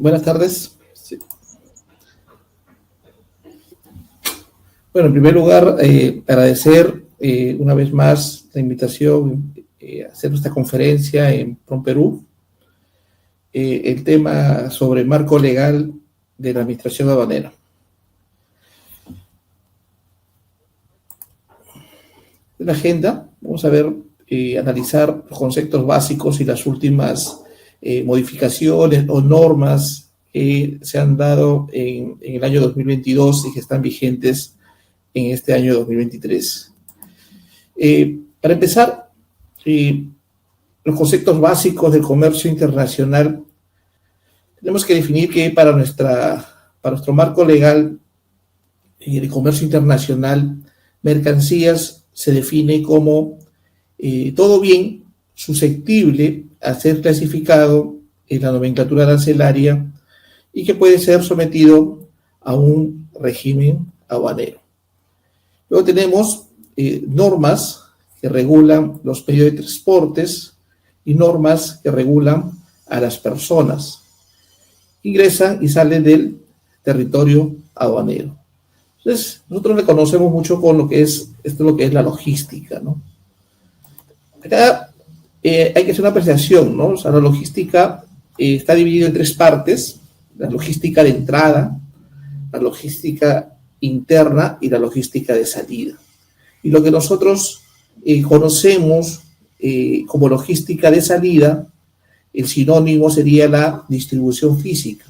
Buenas tardes. Sí. Bueno, en primer lugar, agradecer una vez más la invitación a hacer esta conferencia en PROMPerú. El tema sobre marco legal de la administración aduanera. En la agenda vamos a ver, analizar los conceptos básicos y las últimas modificaciones o normas que se han dado en el año 2022 y que están vigentes en este año 2023. Para empezar, los conceptos básicos del comercio internacional, tenemos que definir que para nuestro marco legal de comercio internacional, mercancías se define como todo bien susceptible a ser clasificado en la nomenclatura arancelaria y que puede ser sometido a un régimen aduanero. Luego tenemos normas que regulan los medios de transportes y normas que regulan a las personas que ingresan y salen del territorio aduanero. Entonces, nosotros le conocemos mucho con lo que es la logística, ¿no? Acá hay que hacer una apreciación, ¿no? O sea, la logística está dividida en tres partes: la logística de entrada, la logística interna y la logística de salida. Y lo que nosotros conocemos como logística de salida, el sinónimo sería la distribución física,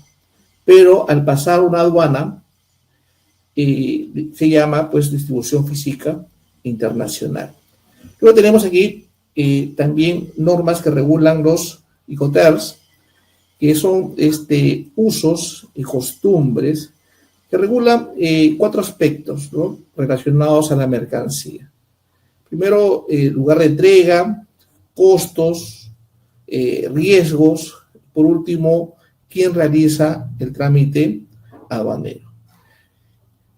pero al pasar una aduana se llama pues distribución física internacional. Luego tenemos aquí también normas que regulan los Incoterms, que son usos y costumbres que regulan cuatro aspectos, ¿no?, relacionados a la mercancía. Primero, lugar de entrega, costos, riesgos. Por último, quién realiza el trámite aduanero.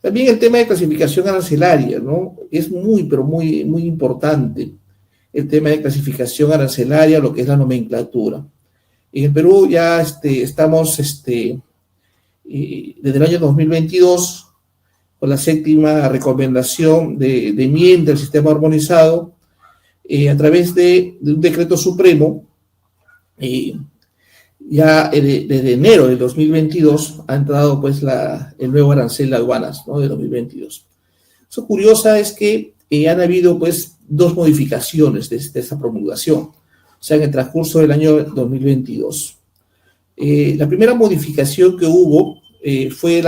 También el tema de clasificación arancelaria, ¿no? Es pero muy importante el tema de clasificación arancelaria, lo que es la nomenclatura. En el Perú ya estamos desde el año 2022 con la séptima recomendación de enmienda del sistema armonizado a través de un decreto supremo. Ya desde enero del 2022 ha entrado pues el nuevo arancel de aduanas, ¿no?, de 2022. Lo curioso es que han habido pues dos modificaciones de esta promulgación, o sea, en el transcurso del año 2022. La primera modificación que hubo fue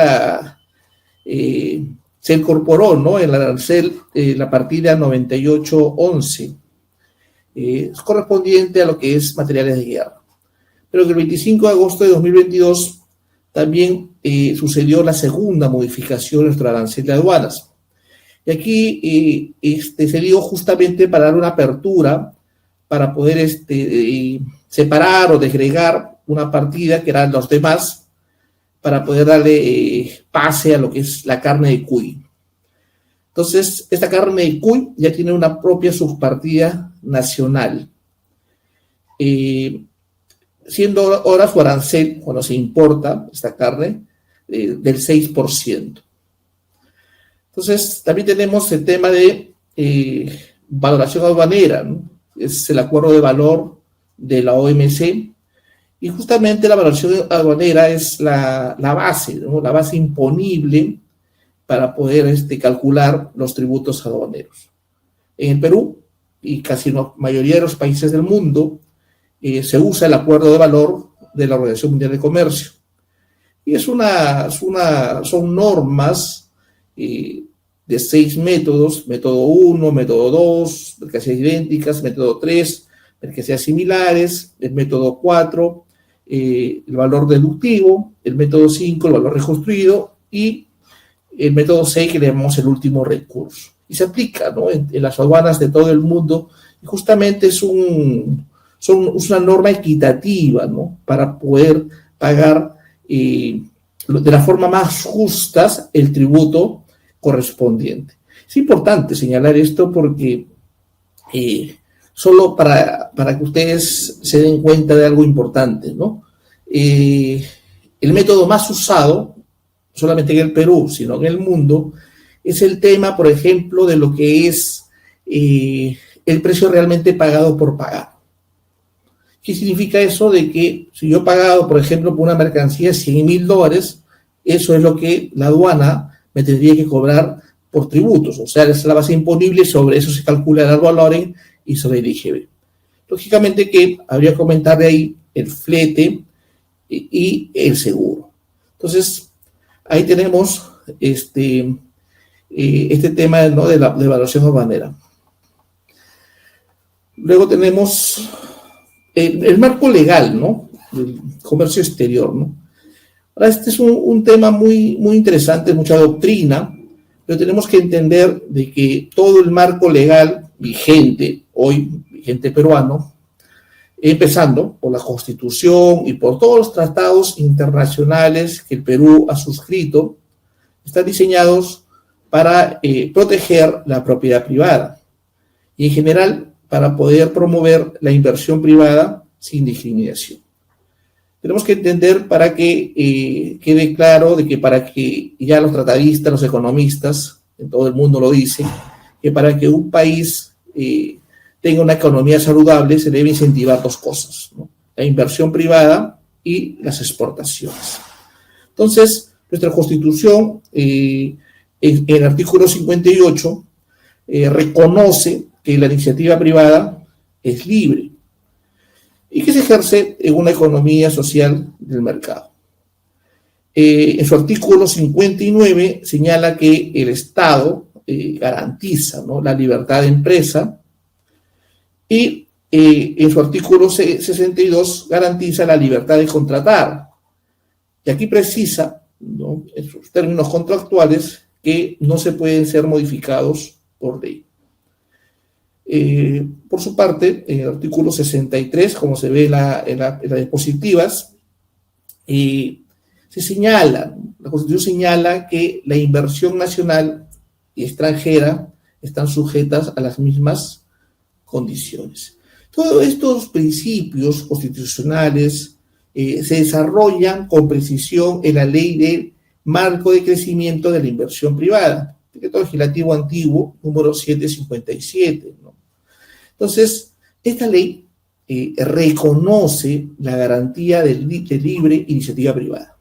se incorporó, ¿no?, en el arancel la partida 9811, correspondiente a lo que es materiales de guerra. Pero que el 25 de agosto de 2022 también sucedió la segunda modificación de nuestro arancel de aduanas. Y aquí se dio justamente para dar una apertura para poder separar o desgregar una partida que eran los demás, para poder darle pase a lo que es la carne de cuy. Entonces, esta carne de cuy ya tiene una propia subpartida nacional, siendo ahora su arancel, cuando se importa esta carne, del 6%. Entonces, también tenemos el tema de valoración aduanera, ¿no? Es el acuerdo de valor de la OMC, y justamente la valoración aduanera es la base, ¿no?, la base imponible para poder calcular los tributos aduaneros. En el Perú, y casi la mayoría de los países del mundo, se usa el acuerdo de valor de la Organización Mundial de Comercio. Y son normas de 6 métodos: método 1, método 2, mercancías idénticas; método 3, mercancías similares; el método 4, el valor deductivo; el método 5, el valor reconstruido; y el método 6, que le llamamos el último recurso. Y se aplica, ¿no?, en las aduanas de todo el mundo, y justamente es una norma equitativa, ¿no?, para poder pagar de la forma más justa el tributo correspondiente. Es importante señalar esto porque solo para que ustedes se den cuenta de algo importante, ¿no? el método más usado, solamente en el Perú, sino en el mundo, es el tema, por ejemplo, de lo que es el precio realmente pagado por pagar. ¿Qué significa eso? De que si yo he pagado, por ejemplo, por una mercancía $100,000, eso es lo que la aduana me tendría que cobrar por tributos. O sea, es la base imponible, sobre eso se calcula el ad valorem y sobre el IGB. Lógicamente que habría que comentar de ahí el flete y el seguro. Entonces, ahí tenemos este tema, ¿no?, de la evaluación aduanera. Luego tenemos el marco legal, ¿no?, del comercio exterior, ¿no? Ahora, este es un tema muy, muy interesante, mucha doctrina, pero tenemos que entender de que todo el marco legal vigente, hoy vigente peruano, empezando por la Constitución y por todos los tratados internacionales que el Perú ha suscrito, están diseñados para proteger la propiedad privada y en general para poder promover la inversión privada sin discriminación. Tenemos que entender, para que quede claro, de que para que ya los tratadistas, los economistas, en todo el mundo lo dicen, que para que un país tenga una economía saludable se debe incentivar dos cosas, ¿no?, la inversión privada y las exportaciones. Entonces, nuestra Constitución, en el artículo 58, reconoce que la iniciativa privada es libre y que se ejerce en una economía social del mercado. En su artículo 59 señala que el Estado garantiza, ¿no?, la libertad de empresa, y en su artículo 62 garantiza la libertad de contratar. Y aquí precisa, ¿no?, en sus términos contractuales, que no se pueden ser modificados por ley. Por su parte, en el artículo 63, como se ve en las diapositivas, se señala, la Constitución señala que la inversión nacional y extranjera están sujetas a las mismas condiciones. Todos estos principios constitucionales se desarrollan con precisión en la Ley del Marco de Crecimiento de la Inversión Privada, decreto legislativo antiguo número 757, ¿no? Entonces, esta ley reconoce la garantía de libre iniciativa privada,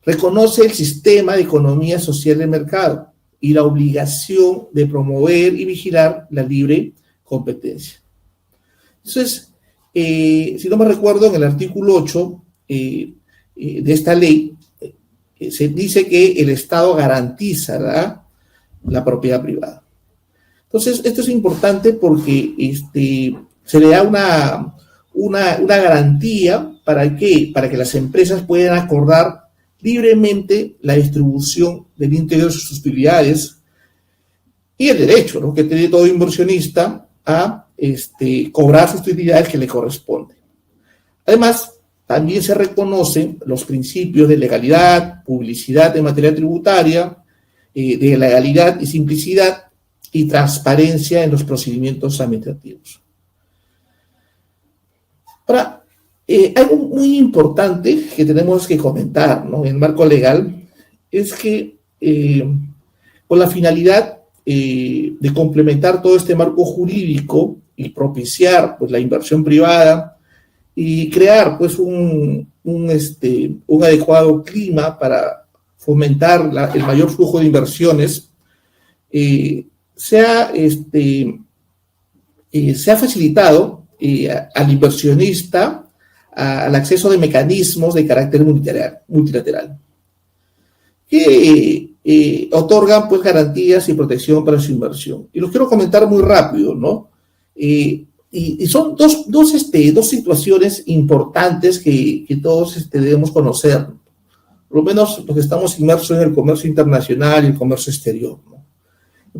reconoce el sistema de economía social del mercado y la obligación de promover y vigilar la libre competencia. Entonces, si no me recuerdo, en el artículo 8 de esta ley se dice que el Estado garantiza la propiedad privada. Entonces, esto es importante porque se le da una garantía para que las empresas puedan acordar libremente la distribución del íntegro de sus utilidades y el derecho, ¿no?, que tiene todo inversionista a cobrar sus utilidades que le corresponden. Además, también se reconocen los principios de legalidad, publicidad en materia tributaria, de legalidad y simplicidad y transparencia en los procedimientos administrativos. Ahora, algo muy importante que tenemos que comentar, ¿no?, en el marco legal es que con la finalidad de complementar todo este marco jurídico y propiciar, pues, la inversión privada y crear, pues, un adecuado clima para fomentar el mayor flujo de inversiones, se ha facilitado al inversionista al acceso de mecanismos de carácter multilateral que otorgan, pues, garantías y protección para su inversión. Y los quiero comentar muy rápido, ¿no? Y son dos situaciones importantes que todos debemos conocer, por lo menos los que estamos inmersos en el comercio internacional y el comercio exterior, ¿no?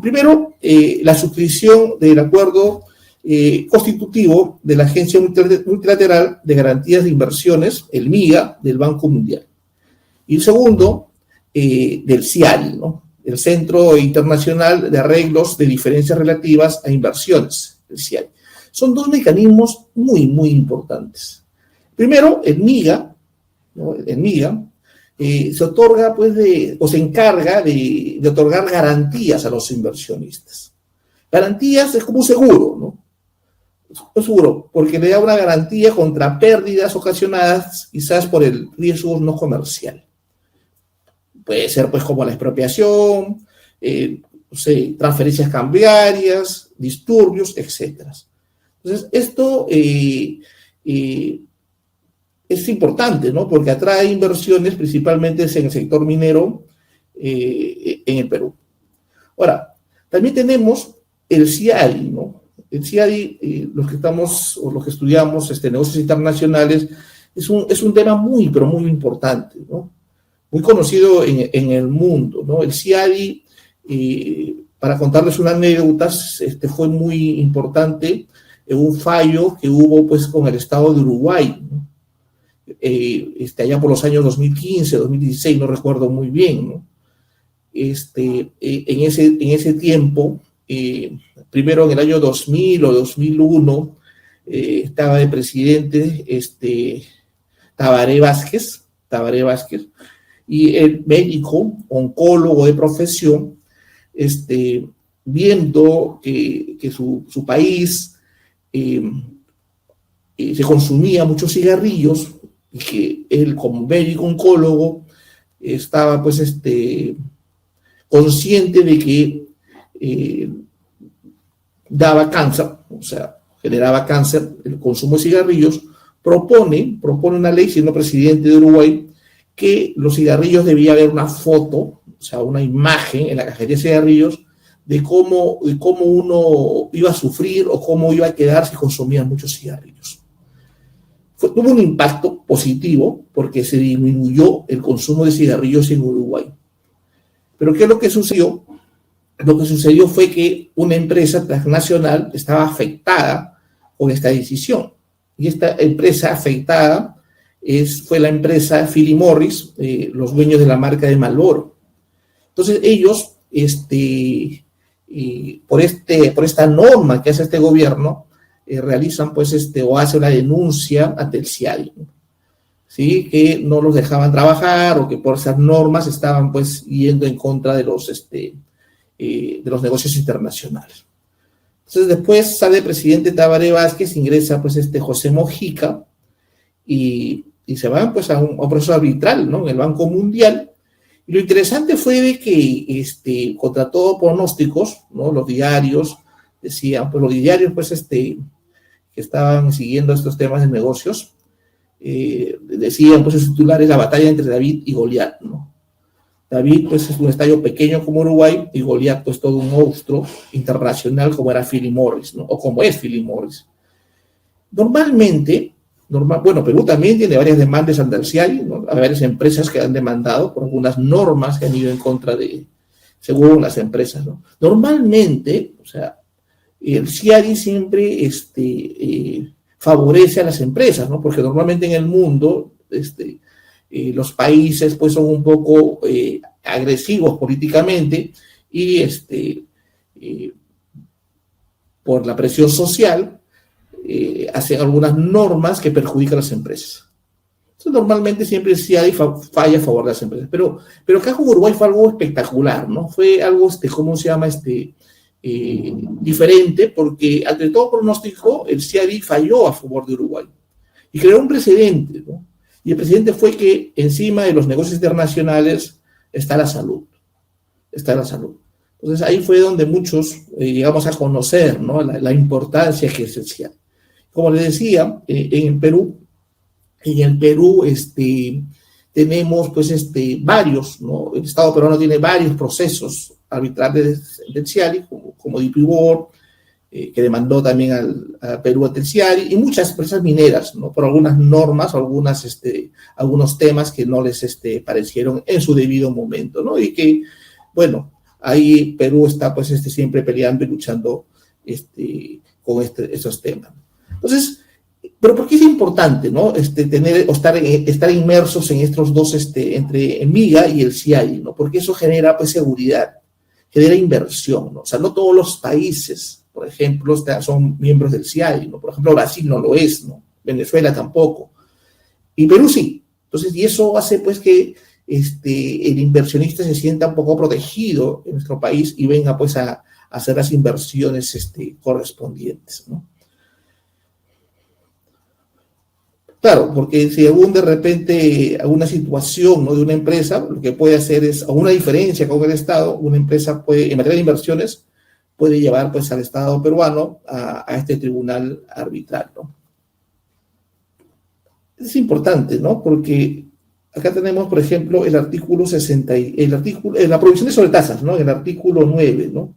Primero, la suscripción del acuerdo constitutivo de la Agencia Multilateral de Garantías de Inversiones, el MIGA, del Banco Mundial. Y el segundo, del CIARI, ¿no?, el Centro Internacional de Arreglos de Diferencias Relativas a Inversiones, el CIARI. Son dos mecanismos muy, muy importantes. Primero, el MIGA ¿no? En MIGA, se otorga, pues, o se encarga de otorgar garantías a los inversionistas. Garantías es como un seguro, ¿no? Un seguro, porque le da una garantía contra pérdidas ocasionadas quizás por el riesgo no comercial. Puede ser, pues, como la expropiación, no sé, transferencias cambiarias, disturbios, etc. Entonces, esto es importante, ¿no? Porque atrae inversiones principalmente en el sector minero en el Perú. Ahora, también tenemos el CIADI, ¿no? El CIADI, los que estudiamos negocios internacionales, es un tema muy, pero muy importante, ¿no? Muy conocido en el mundo, ¿no? El CIADI, para contarles una anécdota, fue muy importante en un fallo que hubo, pues, con el Estado de Uruguay, ¿no? Allá por los años 2015, 2016, no recuerdo muy bien, ¿no? En ese tiempo, primero en el año 2000 o 2001, estaba de presidente Tabaré Vázquez, y el médico, oncólogo de profesión, viendo que su país se consumía muchos cigarrillos, y que él, como médico oncólogo, estaba, pues, consciente de que daba cáncer, o sea, generaba cáncer el consumo de cigarrillos, propone una ley, siendo presidente de Uruguay, que los cigarrillos debía haber una foto, o sea, una imagen en la cajetilla de cigarrillos de cómo uno iba a sufrir o cómo iba a quedar si consumía muchos cigarrillos. Tuvo un impacto positivo porque se disminuyó el consumo de cigarrillos en Uruguay. Pero ¿qué es lo que sucedió? Lo que sucedió fue que una empresa transnacional estaba afectada con esta decisión. Y esta empresa afectada fue la empresa Philip Morris, los dueños de la marca de Marlboro. Entonces ellos, por esta norma que hace este gobierno, realizan, pues, o hacen una denuncia ante el CIADI, ¿sí? Que no los dejaban trabajar o que por esas normas estaban, pues, yendo en contra de los negocios internacionales. Entonces, después sale el presidente Tabaré Vázquez, ingresa, pues, José Mojica, y se van, pues, a un proceso arbitral, ¿no? En el Banco Mundial. Y lo interesante fue de que, contra todo pronósticos, ¿no? Los diarios decían, pues, que estaban siguiendo estos temas de negocios, decían, pues, sus titulares, la batalla entre David y Goliat, ¿no? David, pues, es un estadio pequeño como Uruguay, y Goliat, pues, todo un monstruo internacional como era Philip Morris, ¿no? O como es Philip Morris. Bueno, Perú también tiene varias demandas ante el CIADI, ¿no? Hay varias empresas que han demandado por algunas normas que han ido en contra según las empresas, ¿no? Normalmente, o sea, el CIADI siempre favorece a las empresas, ¿no? Porque normalmente en el mundo los países, pues, son un poco agresivos políticamente y por la presión social hacen algunas normas que perjudican a las empresas. Entonces, normalmente siempre el CIADI falla a favor de las empresas, pero acá con Uruguay fue algo espectacular, ¿no? Fue algo, ¿cómo se llama? Diferente, porque ante todo pronóstico, el CIADI falló a favor de Uruguay y creó un precedente, ¿no? Y el precedente fue que encima de los negocios internacionales está la salud. Entonces ahí fue donde muchos llegamos a conocer, ¿no? La importancia que es el CIADI. Como les decía, en el Perú tenemos, pues, varios, ¿no? El Estado peruano tiene varios procesos arbitrales del CIADI, como DP World, que demandó también a Perú ante el CIADI, y muchas empresas mineras, ¿no? Por algunas normas, algunos temas que no les parecieron en su debido momento, ¿no? Y que, bueno, ahí Perú está, pues, siempre peleando y luchando con esos temas. Entonces, pero ¿por qué es importante, ¿no? Estar inmersos en estos dos, entre MIGA y el CIADI, ¿no? Porque eso genera, pues, seguridad, genera inversión, ¿no? O sea, no todos los países, por ejemplo, son miembros del CIADI, ¿no? Por ejemplo, Brasil no lo es, ¿no? Venezuela tampoco. Y Perú sí. Entonces, y eso hace pues que el inversionista se sienta un poco protegido en nuestro país y venga pues a hacer las inversiones correspondientes, ¿no? Claro, porque si algún de repente alguna situación, ¿no?, de una empresa, lo que puede hacer es, a una diferencia con el Estado, una empresa puede, en materia de inversiones, puede llevar pues al Estado peruano a este tribunal arbitral, ¿no? Es importante, ¿no? Porque acá tenemos, por ejemplo, el artículo 60, la prohibición de sobretasas, ¿no? El artículo 9, ¿no?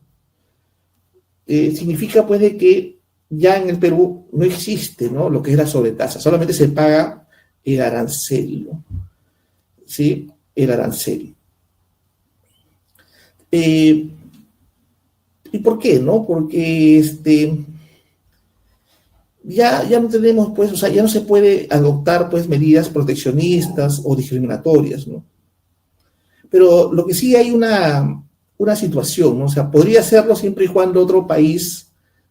Significa pues de que ya en el Perú no existe, ¿no?, lo que es la sobretasa, solamente se paga el arancel, ¿no? ¿Sí? El arancel. ¿Y por qué, no? Porque ya no tenemos, pues, o sea, ya no se puede adoptar, pues, medidas proteccionistas o discriminatorias, ¿no? Pero lo que sí hay una situación, ¿no? O sea, podría hacerlo siempre y cuando otro país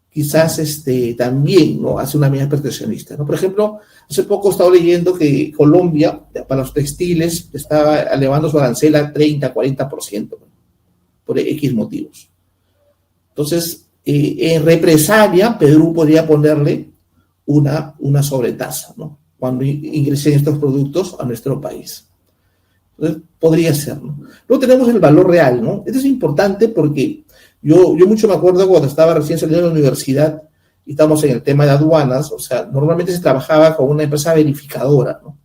quizás también, ¿no?, hace una medida proteccionista, ¿no? Por ejemplo, hace poco estaba leyendo que Colombia, para los textiles, estaba elevando su arancel a 30, 40%, ¿no?, por X motivos. Entonces, en represalia, Perú podría ponerle una sobretasa, ¿no?, cuando ingresen estos productos a nuestro país. Entonces, podría ser, ¿no? Luego tenemos el valor real, ¿no? Esto es importante porque yo mucho me acuerdo cuando estaba recién saliendo de la universidad y estábamos en el tema de aduanas, o sea, normalmente se trabajaba con una empresa verificadora, ¿no?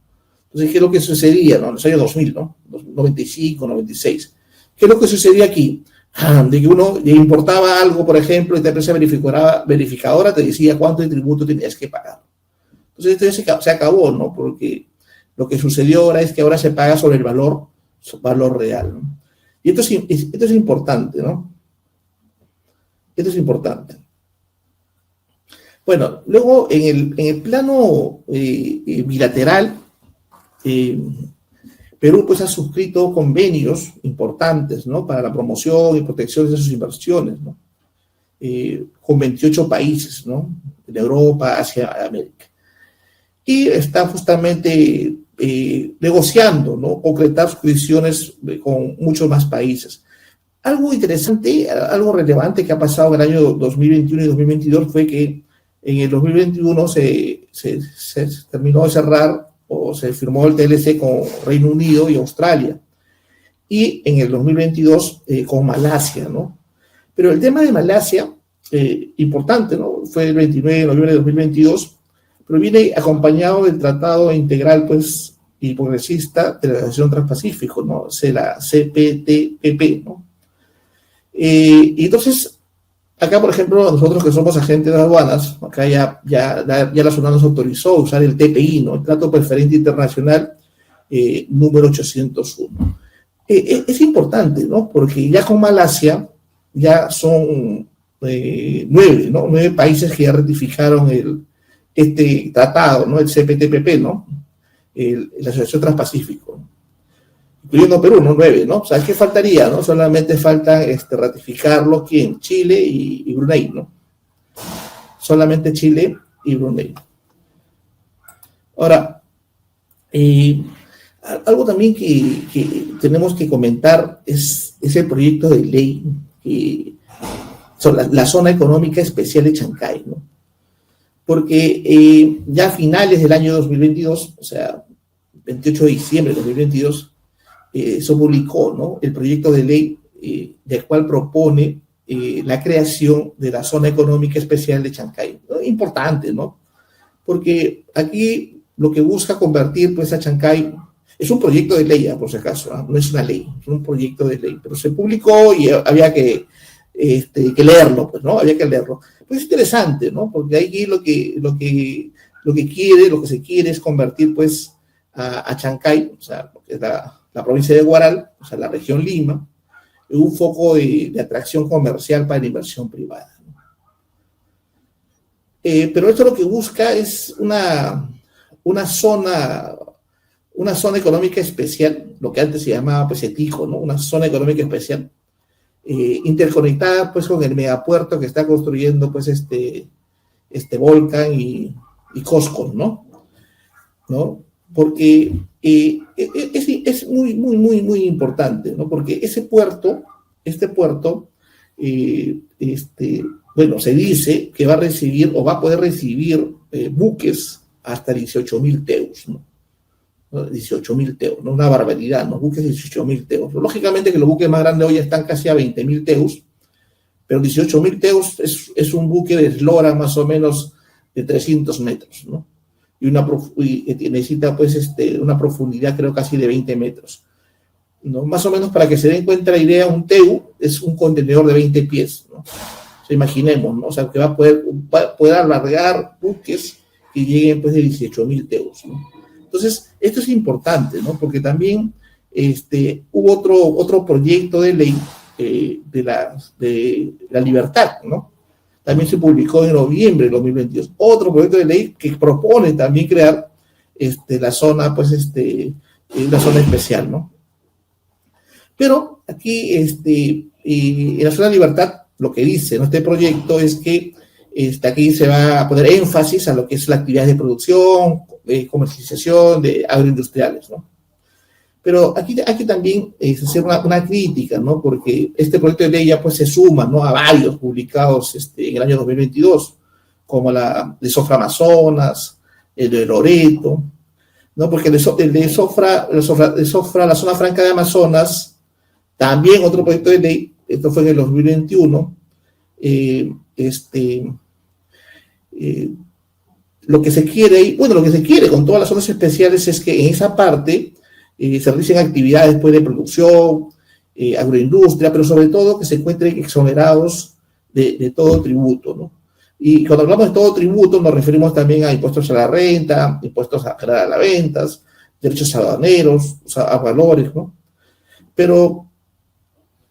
Entonces, ¿qué es lo que sucedía, ¿no?, en los años 2000, ¿no? 95, 96. ¿Qué es lo que sucedía aquí? De que uno importaba algo, por ejemplo, y la empresa verificadora te decía cuánto de tributo tenías que pagar. Entonces, esto ya se acabó, ¿no? Porque lo que sucedió ahora es que ahora se paga sobre el valor real, ¿no? Y esto es importante, ¿no? Esto es importante. Bueno, luego en el plano bilateral, Perú pues ha suscrito convenios importantes, ¿no?, para la promoción y protección de sus inversiones, ¿no?, con 28 países, ¿no?, de Europa, Asia, América. Y está justamente negociando, ¿no?, concretar suscripciones con muchos más países. Algo interesante, algo relevante que ha pasado en el año 2021 y 2022 fue que en el 2021 se terminó de cerrar o se firmó el TLC con Reino Unido y Australia, y en el 2022 con Malasia, ¿no? Pero el tema de Malasia, importante, ¿no?, fue el 29 de noviembre de 2022, pero viene acompañado del Tratado Integral, pues, y Progresista de la Asociación Transpacífico, ¿no? La CPTPP, ¿no? Y entonces, acá, por ejemplo, nosotros que somos agentes de aduanas, acá ya la zona nos autorizó a usar el TPI, ¿no?, el Trato Preferente Internacional número 801. Es importante, ¿no?, porque ya con Malasia ya son 9, ¿no?, 9 países que ya ratificaron este tratado, ¿no?, el CPTPP, ¿no?, la Asociación Transpacífico, ¿no?, incluyendo Perú, ¿no? 9, ¿no? O sea, ¿qué faltaría, no? Solamente falta ratificarlo, ¿quién? Chile y Brunei, ¿no? Solamente Chile y Brunei. Ahora, algo también que tenemos que comentar es el proyecto de ley sobre la zona económica especial de Chancay, ¿no? Porque ya a finales del año 2022, o sea, 28 de diciembre de 2022, se publicó, ¿no?, el proyecto de ley del cual propone la creación de la zona económica especial de Chancay, ¿no? Importante, ¿no? Porque aquí lo que busca convertir, pues, a Chancay, es un proyecto de ley, por si acaso, ¿no? No es una ley, es un proyecto de ley, pero se publicó y había que leerlo, pues, ¿no? Había que leerlo. Pues es interesante, ¿no? Porque ahí lo que se quiere es convertir, pues, a Chancay, o sea, lo que es la provincia de Huaral, o sea, la región Lima, en un foco de atracción comercial para la inversión privada, ¿no? Pero esto lo que busca es una zona económica especial, lo que antes se llamaba, pues, ETICO, ¿no? Una zona económica especial, interconectada, pues, con el megapuerto que está construyendo, pues, Volcan y Cosco, ¿no? porque es muy, muy, muy, muy importante, ¿no? Porque este puerto, bueno, se dice que va a recibir o va a poder recibir buques hasta 18.000 teus, ¿no? 18.000 teus, ¿no? Una barbaridad, ¿no? Buques de 18.000 teus. Lógicamente que los buques más grandes hoy están casi a 20.000 teus, pero 18.000 teus es un buque de eslora más o menos de 300 metros, ¿no? Y necesita pues una profundidad creo casi de 20 metros, ¿no? Más o menos para que se den cuenta la idea, un TEU es un contenedor de 20 pies, ¿no? O sea, imaginemos, ¿no? O sea, que va a poder alargar buques que lleguen pues de 18.000 TEUs, ¿no? Entonces, esto es importante, ¿no? Porque también hubo otro proyecto de ley de la libertad, ¿no? También se publicó en noviembre de 2022. Otro proyecto de ley que propone también crear la zona, pues, una zona especial, ¿no? Pero aquí, en la zona de libertad, lo que dice, ¿no?, este proyecto es que aquí se va a poner énfasis a lo que es la actividad de producción, comercialización de agroindustriales, ¿no? Pero aquí también hacer una crítica, ¿no? Porque este proyecto de ley ya pues se suma, ¿no?, a varios publicados en el año 2022, como la de Sofra Amazonas, el de Loreto, ¿no? Porque el de Sofra, la zona franca de Amazonas, también otro proyecto de ley, esto fue en el 2021, lo que se quiere, bueno, lo que se quiere con todas las zonas especiales es que en esa parte se realicen actividades pues, de producción, agroindustria, pero sobre todo que se encuentren exonerados de todo tributo, ¿no? Y cuando hablamos de todo tributo nos referimos también a impuestos a la renta, impuestos a las ventas, derechos aduaneros, o sea, a valores, ¿no? Pero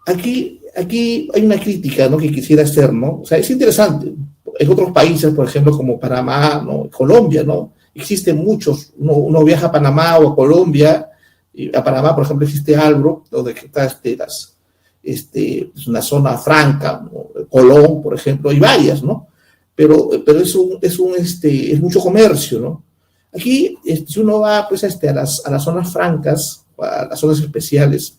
aquí hay una crítica, ¿no?, que quisiera hacer, ¿no? O sea, es interesante. En otros países, por ejemplo, como Panamá, ¿no?, Colombia, ¿no? Existen muchos, uno viaja a Panamá o a Colombia, y a Panamá, por ejemplo, existe Albro, donde está es una zona franca, ¿no? Colón, por ejemplo, hay varias, ¿no? Pero es mucho comercio, ¿no? Aquí, si uno va, pues, a las zonas francas, a las zonas especiales,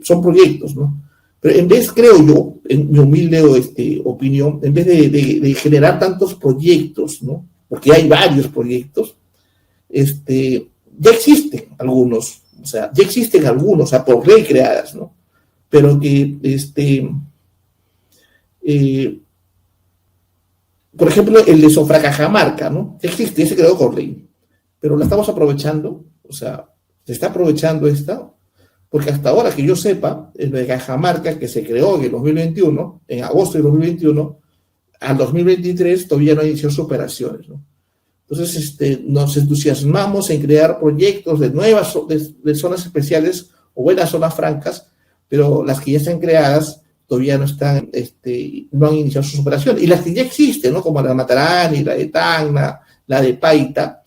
son proyectos, ¿no? Pero en vez, creo yo, en mi humilde opinión, en vez de generar tantos proyectos, ¿no? Porque hay varios proyectos, ya existen algunos, o sea, por ley creadas, ¿no? Pero que, por ejemplo, el de Sofra-Cajamarca, ¿no? Existe, ese creó por ley, pero la estamos aprovechando, o sea, se está aprovechando porque hasta ahora que yo sepa, el de Cajamarca, que se creó en el 2021, en agosto de 2021, al 2023 todavía no inició sus operaciones, ¿no? Entonces, nos entusiasmamos en crear proyectos de nuevas de zonas especiales o buenas zonas francas, pero las que ya están creadas todavía no están, no han iniciado sus operaciones. Y las que ya existen, ¿no?, como la de Matarani, la de Tacna, la de Paita,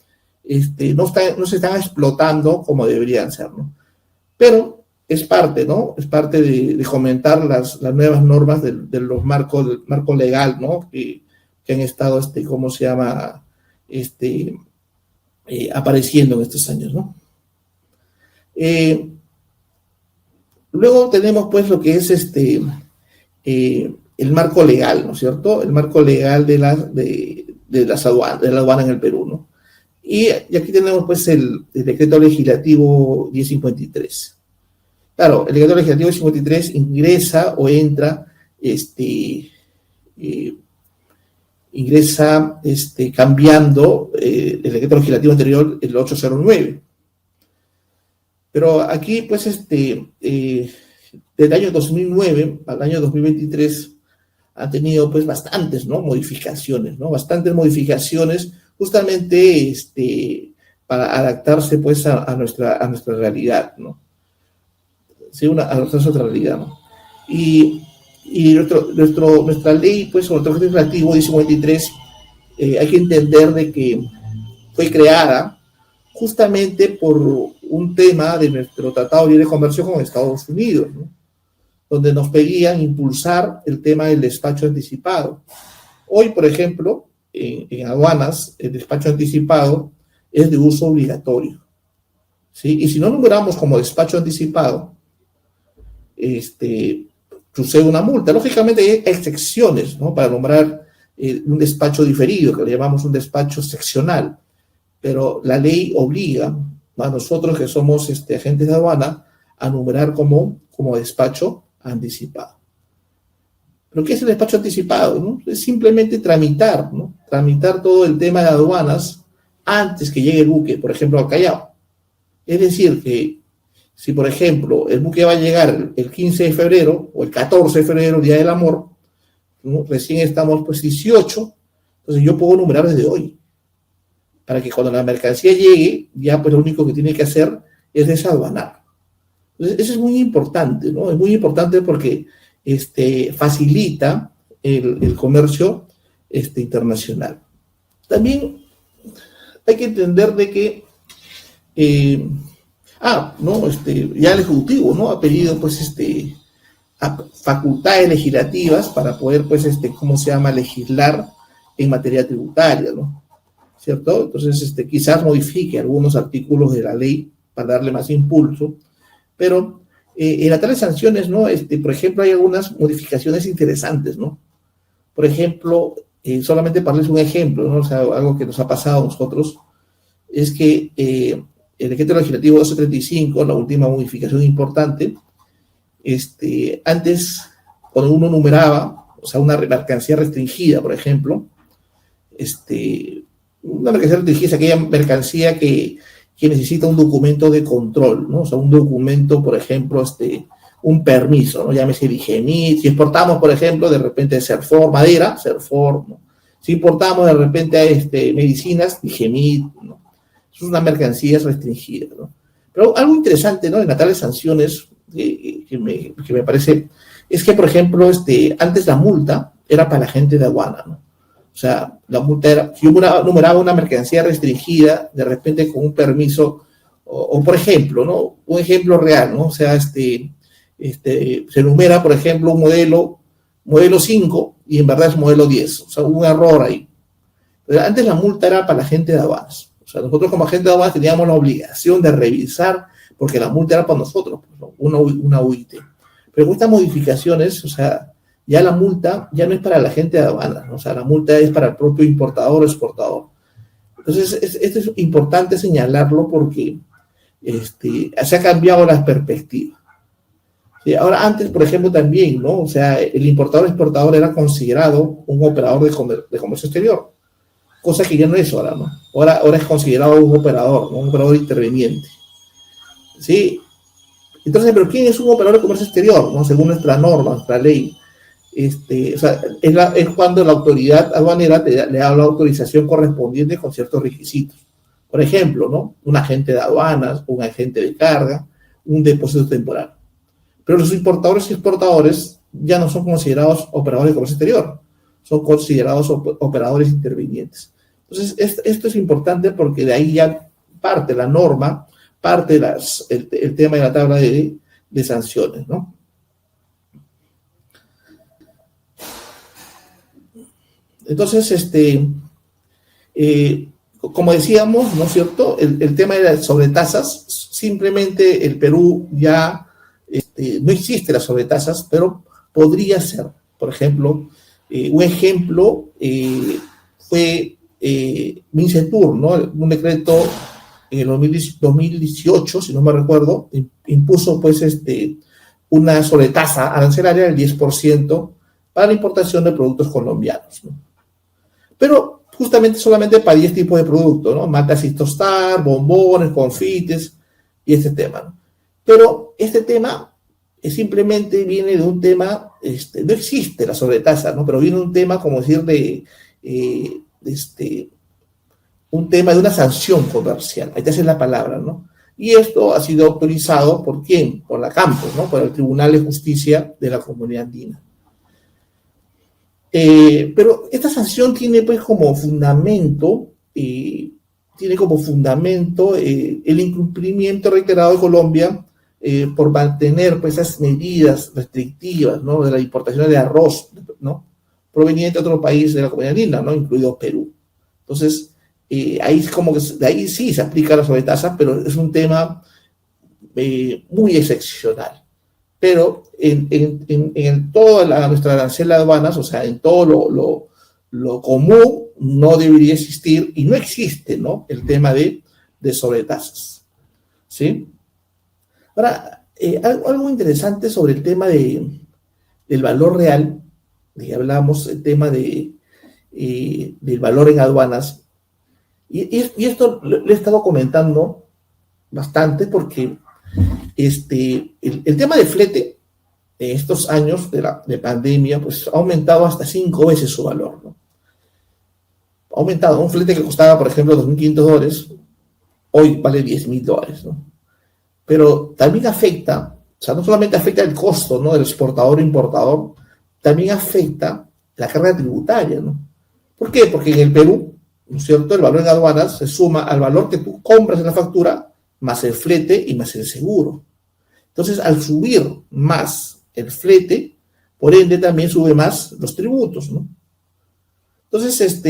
no se están explotando como deberían ser, ¿no? Pero es parte, ¿no? Es parte de fomentar las nuevas normas del marco legal, ¿no? Que han estado, ¿cómo se llama?, apareciendo en estos años, ¿no? Luego tenemos, pues, lo que es el marco legal, ¿no es cierto? El marco legal de la aduana en el Perú, ¿no? Y aquí tenemos, pues, el decreto legislativo 1053. Claro, el decreto legislativo 1053 ingresa o entra, cambiando el decreto legislativo anterior, el 809. Pero aquí, pues, del año 2009 al año 2023 ha tenido, pues, bastantes, ¿no?, modificaciones, ¿no? Bastantes modificaciones, justamente, para adaptarse, pues, a nuestra realidad, ¿no? Sí, a nuestra realidad, ¿no? Y nuestra ley, pues, sobre el legislativo 1053, hay que entender de que fue creada justamente por un tema de nuestro Tratado de Libre Comercio con Estados Unidos, ¿no?, donde nos pedían impulsar el tema del despacho anticipado. Hoy, por ejemplo, en aduanas, el despacho anticipado es de uso obligatorio, ¿sí? Y si no numeramos como despacho anticipado, sucede una multa. Lógicamente hay excepciones, ¿no? Para nombrar un despacho diferido, que le llamamos un despacho seccional, pero la ley obliga a nosotros que somos agentes de aduana a numerar como despacho anticipado. ¿Pero qué es el despacho anticipado? ¿No? Es simplemente tramitar, ¿no? Tramitar todo el tema de aduanas antes que llegue el buque, por ejemplo, al Callao. Es decir, que si, por ejemplo, el buque va a llegar el 15 de febrero o el 14 de febrero, Día del Amor, ¿no? Recién estamos pues 18, entonces yo puedo numerar desde hoy, para que cuando la mercancía llegue, ya pues lo único que tiene que hacer es desaduanar. Entonces, eso es muy importante, ¿no? Es muy importante porque facilita el comercio internacional. También hay que entender de que ¿no? Ya el Ejecutivo, ¿no? Ha pedido, pues, facultades legislativas para poder, pues, ¿cómo se llama?, legislar en materia tributaria, ¿no? ¿Cierto? Entonces, quizás modifique algunos artículos de la ley para darle más impulso, pero en la tabla de sanciones, ¿no? Por ejemplo, hay algunas modificaciones interesantes, ¿no? Por ejemplo, solamente para darles un ejemplo, ¿no? O sea, algo que nos ha pasado a nosotros, es que el decreto legislativo 1235, la última modificación importante, antes, cuando uno numeraba, o sea, una mercancía restringida, por ejemplo, una mercancía restringida es aquella mercancía que necesita un documento de control, ¿no? O sea, un documento, por ejemplo, un permiso, ¿no? Llámese Digemit. Si exportamos, por ejemplo, de repente Cerfor, madera, Cerfor, ¿no? Si importamos de repente medicinas, Digemit, ¿no? Es una mercancía restringida, ¿no? Pero algo interesante, ¿no? En la tabla de sanciones que me parece es que, por ejemplo, antes la multa era para la gente de aduana, ¿no? O sea, la multa era, si yo numeraba una mercancía restringida, de repente con un permiso, o por ejemplo, ¿no? Un ejemplo real, ¿no? O sea, se numera, por ejemplo, un modelo 5, y en verdad es modelo 10. O sea, hubo un error ahí. Pero antes la multa era para la gente de aduanas. O sea, nosotros como agente de aduanas teníamos la obligación de revisar, porque la multa era para nosotros, ¿no? Una UIT. Pero con estas modificaciones, o sea, ya la multa ya no es para la gente de aduanas, ¿no? O sea, la multa es para el propio importador o exportador. Entonces, esto es importante señalarlo porque se ha cambiado la perspectiva. ¿Sí? Ahora, antes, por ejemplo, también, ¿no? O sea, el importador o exportador era considerado un operador de comercio exterior, cosa que ya no es ahora, ¿no? Ahora es considerado un operador, ¿no? Un operador interveniente. ¿Sí? Entonces, ¿pero quién es un operador de comercio exterior, ¿no? Según nuestra norma, nuestra ley. O sea, es cuando la autoridad aduanera le da la autorización correspondiente con ciertos requisitos. Por ejemplo, ¿no? Un agente de aduanas, un agente de carga, un depósito temporal. Pero los importadores y exportadores ya no son considerados operadores de comercio exterior, son considerados operadores intervinientes. Entonces, esto es importante porque de ahí ya parte la norma, parte el tema de la tabla de sanciones, ¿no? Entonces, como decíamos, ¿no es cierto? El tema de las sobretasas, simplemente el Perú ya no existe las sobretasas, pero podría ser. Por ejemplo, un ejemplo fue Mincetur, ¿no? Un decreto en el 2018, si no me recuerdo, impuso pues una sobretasa arancelaria del 10% para la importación de productos colombianos, ¿no? Pero justamente solamente para 10 tipos de productos, ¿no? Maltas y tostar, bombones, confites y este tema, ¿no? Pero este tema simplemente viene de un tema, no existe la sobretasa, ¿no? Pero viene un tema, como decir, un tema de una sanción comercial. Esta es la palabra, ¿no? Y esto ha sido autorizado ¿por quién? Por la Campos, ¿no? Por el Tribunal de Justicia de la Comunidad Andina. Pero esta sanción tiene pues como fundamento, el incumplimiento reiterado de Colombia por mantener pues esas medidas restrictivas, ¿no? De la importación de arroz, ¿no? Proveniente de otro país de la Comunidad Andina, ¿no? Incluido Perú. Entonces, ahí es como que de ahí sí se aplica la sobretasa, pero es un tema muy excepcional. Pero en toda nuestra arancel de aduanas, o sea, en todo lo común, no debería existir, y no existe, ¿no?, el tema de sobretasas, ¿sí? Ahora, algo interesante sobre el tema del valor real, de que hablábamos, el tema del valor en aduanas, y esto lo he estado comentando bastante porque el tema de flete en estos años de pandemia, pues ha aumentado hasta 5 veces su valor, ¿no? Ha aumentado. Un flete que costaba, por ejemplo, $2.500, hoy vale $10.000, ¿no? Pero también afecta, o sea, no solamente afecta el costo, ¿no?, del exportador o importador, también afecta la carga tributaria, ¿no? ¿Por qué? Porque en el Perú, ¿no es cierto?, el valor en aduanas se suma al valor que tú compras en la factura, más el flete y más el seguro. Entonces, al subir más el flete, por ende también sube más los tributos, ¿no? Entonces,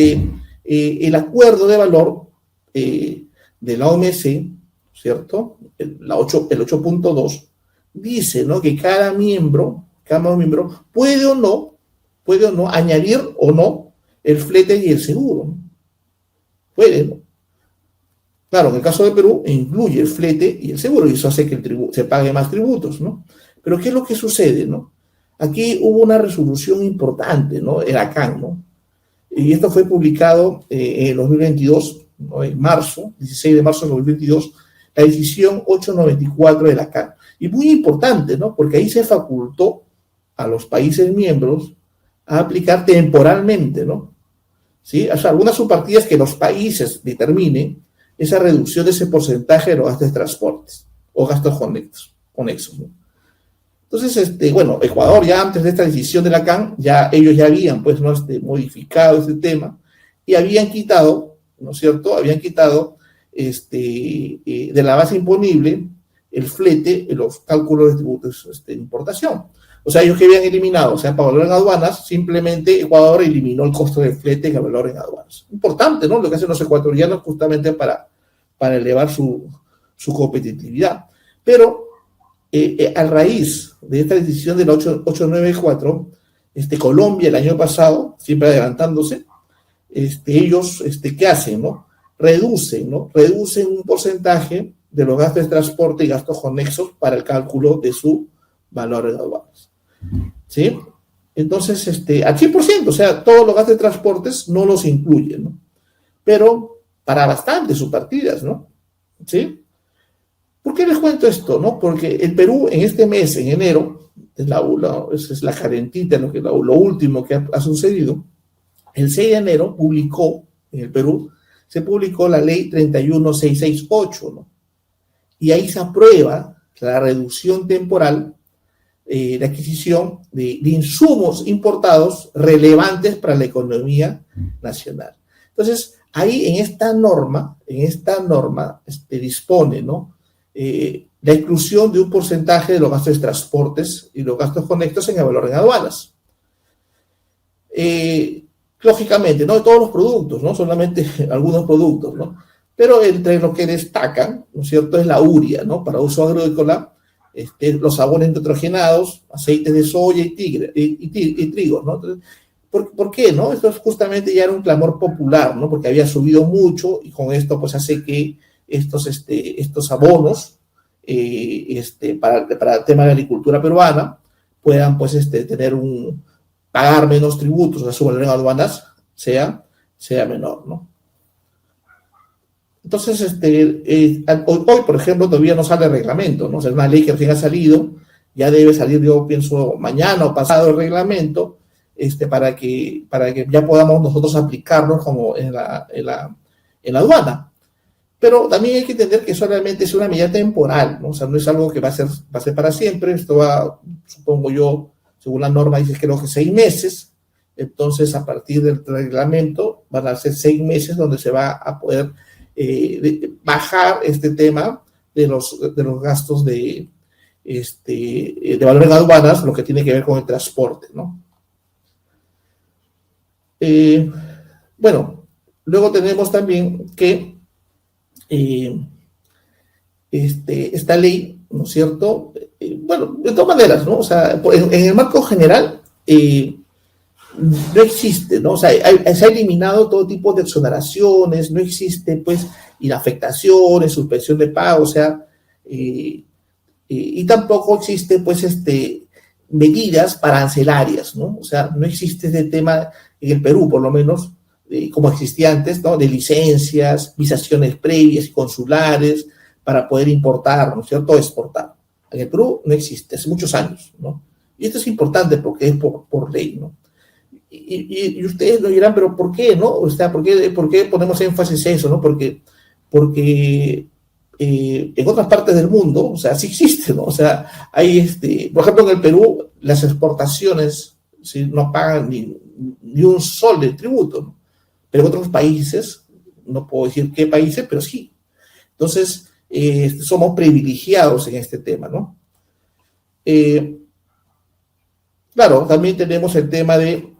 el acuerdo de valor de la OMC, ¿cierto? El 8.2, dice, ¿no?, que cada miembro puede o no añadir o no el flete y el seguro, ¿no? Puede, ¿no? Claro, en el caso de Perú incluye el flete y el seguro, y eso hace que se pague más tributos, ¿no? Pero ¿qué es lo que sucede, no? Aquí hubo una resolución importante, ¿no?, el ACAN, ¿no? Y esto fue publicado en el 2022, ¿no?, en marzo, 16 de marzo de 2022, la decisión 894 de la CAN. Y muy importante, ¿no?, porque ahí se facultó a los países miembros a aplicar temporalmente, ¿no? ¿Sí? O sea, algunas subpartidas que los países determinen esa reducción de ese porcentaje de los gastos de transportes o gastos conexos, ¿no? Entonces, bueno, Ecuador ya antes de esta decisión de la CAN, ellos ya habían, pues, ¿no?, modificado este tema y habían quitado, ¿no es cierto?, de la base imponible el flete en los cálculos de tributos de importación. O sea, ellos que habían eliminado, o sea, para valor en aduanas, simplemente Ecuador eliminó el costo del flete en el valor en aduanas. Importante, ¿no?, lo que hacen los ecuatorianos justamente para elevar su competitividad. Pero a raíz de esta decisión de la 894, Colombia el año pasado, siempre adelantándose, ellos, ¿qué hacen, no? Reducen un porcentaje de los gastos de transporte y gastos conexos para el cálculo de su valor en aduanas, ¿sí? Entonces, al 100%, o sea, todos los gastos de transportes no los incluyen, ¿no? Pero para bastantes subpartidas, ¿no? ¿Sí? ¿Por qué les cuento esto, no? Porque el Perú en este mes, en enero, es la calentita, lo último que ha sucedido. El 6 de enero en el Perú, se publicó la ley 31668, ¿no? Y ahí se aprueba la reducción temporal de adquisición de insumos importados relevantes para la economía nacional. Entonces, ahí en esta norma dispone, ¿no?, la exclusión de un porcentaje de los gastos de transportes y los gastos conexos en el valor en aduanas. Lógicamente, no de todos los productos, no solamente algunos productos, ¿no? Pero entre los que destacan, ¿no es cierto?, es la urea, ¿no?, para uso agrícola, los sabores nitrogenados, aceites de soya y trigo, ¿no? Entonces, ¿por qué, no? Esto justamente ya era un clamor popular, ¿no?, porque había subido mucho y con esto pues hace que estos abonos para el tema de la agricultura peruana puedan pues pagar menos tributos, o sea, su valor en aduanas sea menor, ¿no? Entonces, hoy, por ejemplo, todavía no sale el reglamento, ¿no? O sea, es una ley que recién ha salido, ya debe salir, yo pienso, mañana o pasado el reglamento, para que ya podamos nosotros aplicarnos como en la aduana. Pero también hay que entender que solamente es una medida temporal, ¿no? O sea, no es algo que va a ser para siempre. Esto va, supongo yo, según la norma, dice creo que 6 meses. Entonces, a partir del reglamento, van a ser 6 meses donde se va a poder bajar este tema de los gastos de valor en aduanas, lo que tiene que ver con el transporte, ¿no? Bueno, Luego tenemos también que eh, esta ley, ¿no es cierto? Bueno, de todas maneras, ¿no? O sea, en el marco general no existe, ¿no? O sea, se ha eliminado todo tipo de exoneraciones, no existe, pues, inafectaciones, suspensión de pago, o sea, y tampoco existe, pues, medidas arancelarias, ¿no? O sea, no existe ese tema en el Perú, por lo menos, como existía antes, ¿no? De licencias, visaciones previas y consulares para poder importar, ¿no es cierto?, o exportar. En el Perú no existe, hace muchos años, ¿no? Y esto es importante porque es por ley, ¿no? Y ustedes lo dirán, pero ¿por qué, no? O sea, por qué ponemos énfasis en eso, no? Porque en otras partes del mundo, o sea, sí existe, ¿no? O sea, hay, por ejemplo, en el Perú, las exportaciones, ¿sí?, no pagan ni un sol de tributo, ¿no? Pero en otros países, no puedo decir qué países, pero sí. Entonces, somos privilegiados en este tema, ¿no? Claro, también tenemos el tema de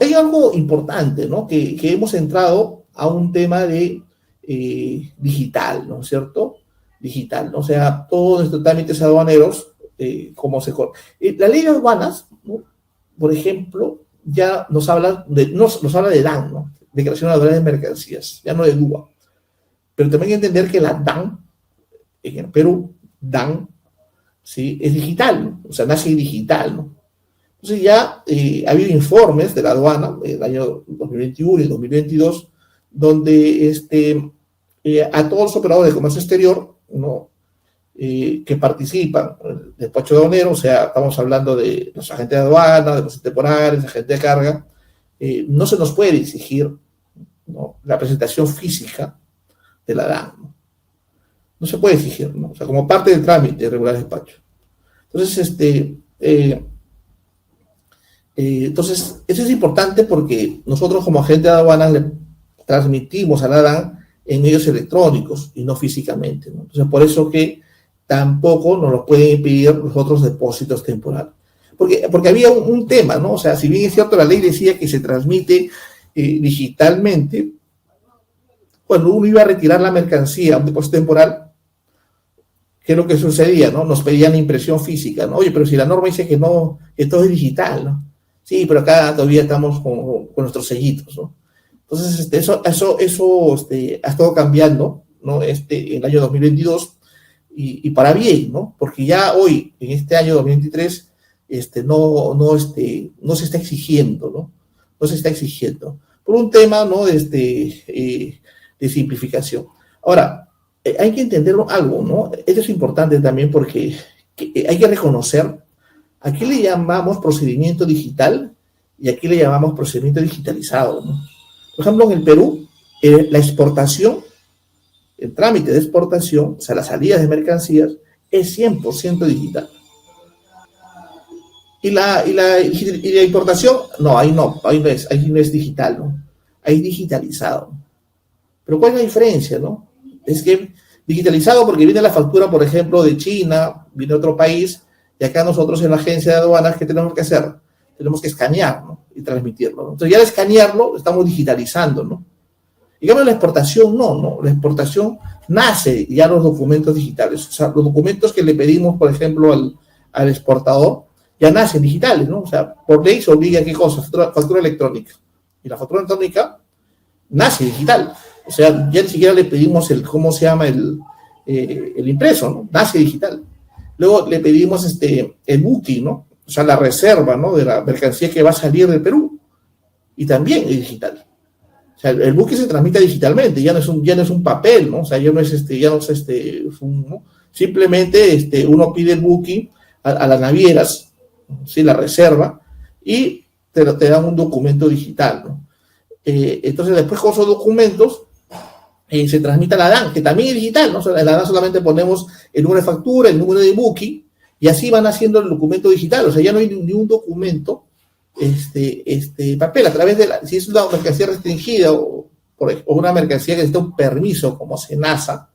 hay algo importante, ¿no? Que hemos entrado a un tema de digital, ¿no es cierto? Digital, ¿no? O sea, todos nuestros trámites aduaneros, cómo se... la ley de aduanas, ¿no?, por ejemplo, ya nos habla de DAN, ¿no? Declaración Aduanera de Mercancías, ya no de DUA. Pero también hay que entender que la DAN, en el Perú, DAN, ¿sí?, es digital, ¿no? O sea, nace digital, ¿no? Entonces ya ha habido informes de la aduana el año 2021 y 2022, donde a todos los operadores de comercio exterior, ¿no?, que participan en el despacho aduanero, o sea, estamos hablando de los agentes de aduana, de los temporales, agentes de carga, no se nos puede exigir, ¿no?, la presentación física de la DAN, ¿no? No se puede exigir, ¿no? O sea, como parte del trámite de regular despacho. Entonces, entonces, eso es importante porque nosotros como agente de aduanas le transmitimos a la DAN en medios electrónicos y no físicamente, ¿no? Entonces, por eso que tampoco nos lo pueden impedir los otros depósitos temporales. Porque había un tema, ¿no? O sea, si bien es cierto, la ley decía que se transmite digitalmente, cuando uno iba a retirar la mercancía a un depósito temporal, ¿qué es lo que sucedía, no? Nos pedían impresión física, ¿no? Oye, pero si la norma dice que no, que todo es digital, ¿no? Sí, pero acá todavía estamos con nuestros sellitos, ¿no? Entonces, eso ha estado cambiando, ¿no? En el año 2022 y para bien, ¿no? Porque ya hoy, en este año 2023, no se está exigiendo, ¿no? No se está exigiendo. Por un tema, ¿no?, de simplificación. Ahora, hay que entender algo, ¿no? Esto es importante también porque hay que reconocer, aquí le llamamos procedimiento digital y aquí le llamamos procedimiento digitalizado, ¿no? Por ejemplo, en el Perú, la exportación, el trámite de exportación, o sea, las salidas de mercancías, es 100% digital. Y la importación, no, ahí no es digital, ¿no? Ahí es digitalizado. Pero ¿cuál es la diferencia, no? Es que digitalizado porque viene la factura, por ejemplo, de China, viene de otro país, y acá nosotros en la agencia de aduanas, ¿qué tenemos que hacer? Tenemos que escanear, ¿no?, y transmitirlo, ¿no? Entonces ya al escanearlo estamos digitalizando, ¿no? Y cambio la exportación no, la exportación nace ya los documentos digitales, o sea, los documentos que le pedimos, por ejemplo, al exportador, ya nacen digitales, ¿no? O sea, por ley se obliga a qué cosa, factura electrónica. Y la factura electrónica nace digital. O sea, ya ni siquiera le pedimos ¿cómo se llama? El impreso, ¿no? Nace digital. Luego le pedimos el booking, ¿no? O sea, la reserva, ¿no?, de la mercancía que va a salir del Perú. Y también es digital. O sea, el booking se transmite digitalmente, ya no es un papel, ¿no? O sea, ya no es ¿no? Simplemente uno pide el booking a las navieras, ¿sí?, la reserva, y te dan un documento digital, ¿no? Entonces, después con esos documentos se transmite a la DAN, que también es digital, ¿no? O sea, en la DAN solamente ponemos el número de factura, el número de booking, y así van haciendo el documento digital. O sea, ya no hay ni un documento papel, a través si es una mercancía restringida o una mercancía que necesita un permiso como SENASA,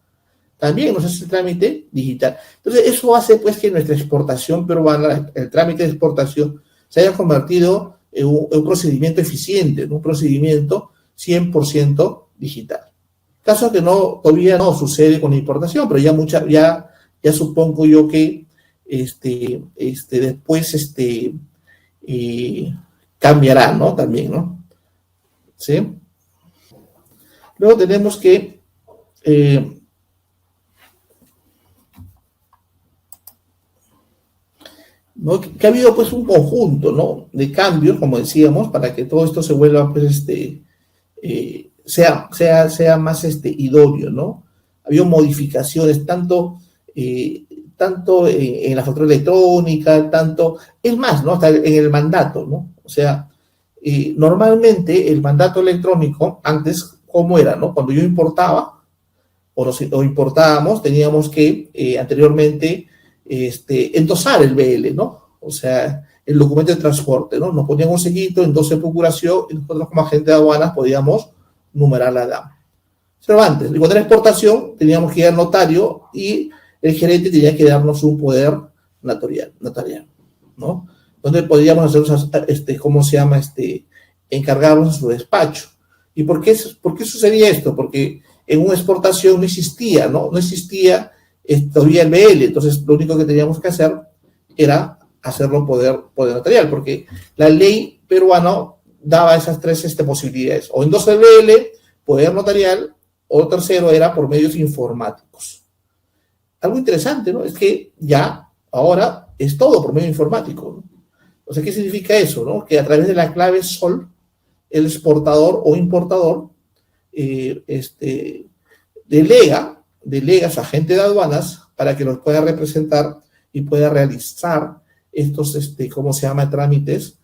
también nos hace el trámite digital. Entonces, eso hace pues que nuestra exportación peruana, el trámite de exportación, se haya convertido en un procedimiento eficiente, en un procedimiento 100% digital. Caso que todavía no sucede con la importación, pero ya supongo yo que después cambiará, ¿no? También, ¿no? ¿Sí? Luego tenemos que ¿no? Que ha habido pues un conjunto, ¿no? De cambios, como decíamos, para que todo esto se vuelva pues sea más idóneo, ¿no? Ha habido modificaciones tanto en la factura electrónica, es más, ¿no? Hasta en el mandato, ¿no? O sea, normalmente el mandato electrónico, antes, ¿cómo era, no? Cuando yo importaba o importábamos, teníamos que anteriormente endosar el BL, ¿no? O sea, el documento de transporte, ¿no? Nos ponían un sellito, endoso de procuración, y nosotros como agente de aduanas podíamos numerar la DAM. Pero antes, y cuando era exportación, teníamos que ir al notario y el gerente tenía que darnos un poder notarial, ¿no? Donde podíamos hacer, ¿cómo se llama? Encargarnos de su despacho. ¿Y por qué sucedía esto? Porque en una exportación no existía, ¿no? No existía todavía el BL, entonces lo único que teníamos que hacer era hacerlo poder notarial, porque la ley peruana daba esas tres posibilidades, o endoso del BL, poder notarial, o tercero era por medios informáticos. Algo interesante, ¿no? Es que ya, ahora, es todo por medio informático, ¿no? O sea, ¿qué significa eso, no? Que a través de la clave SOL, el exportador o importador delega a su agente de aduanas para que los pueda representar y pueda realizar estos, ¿cómo se llama? Trámites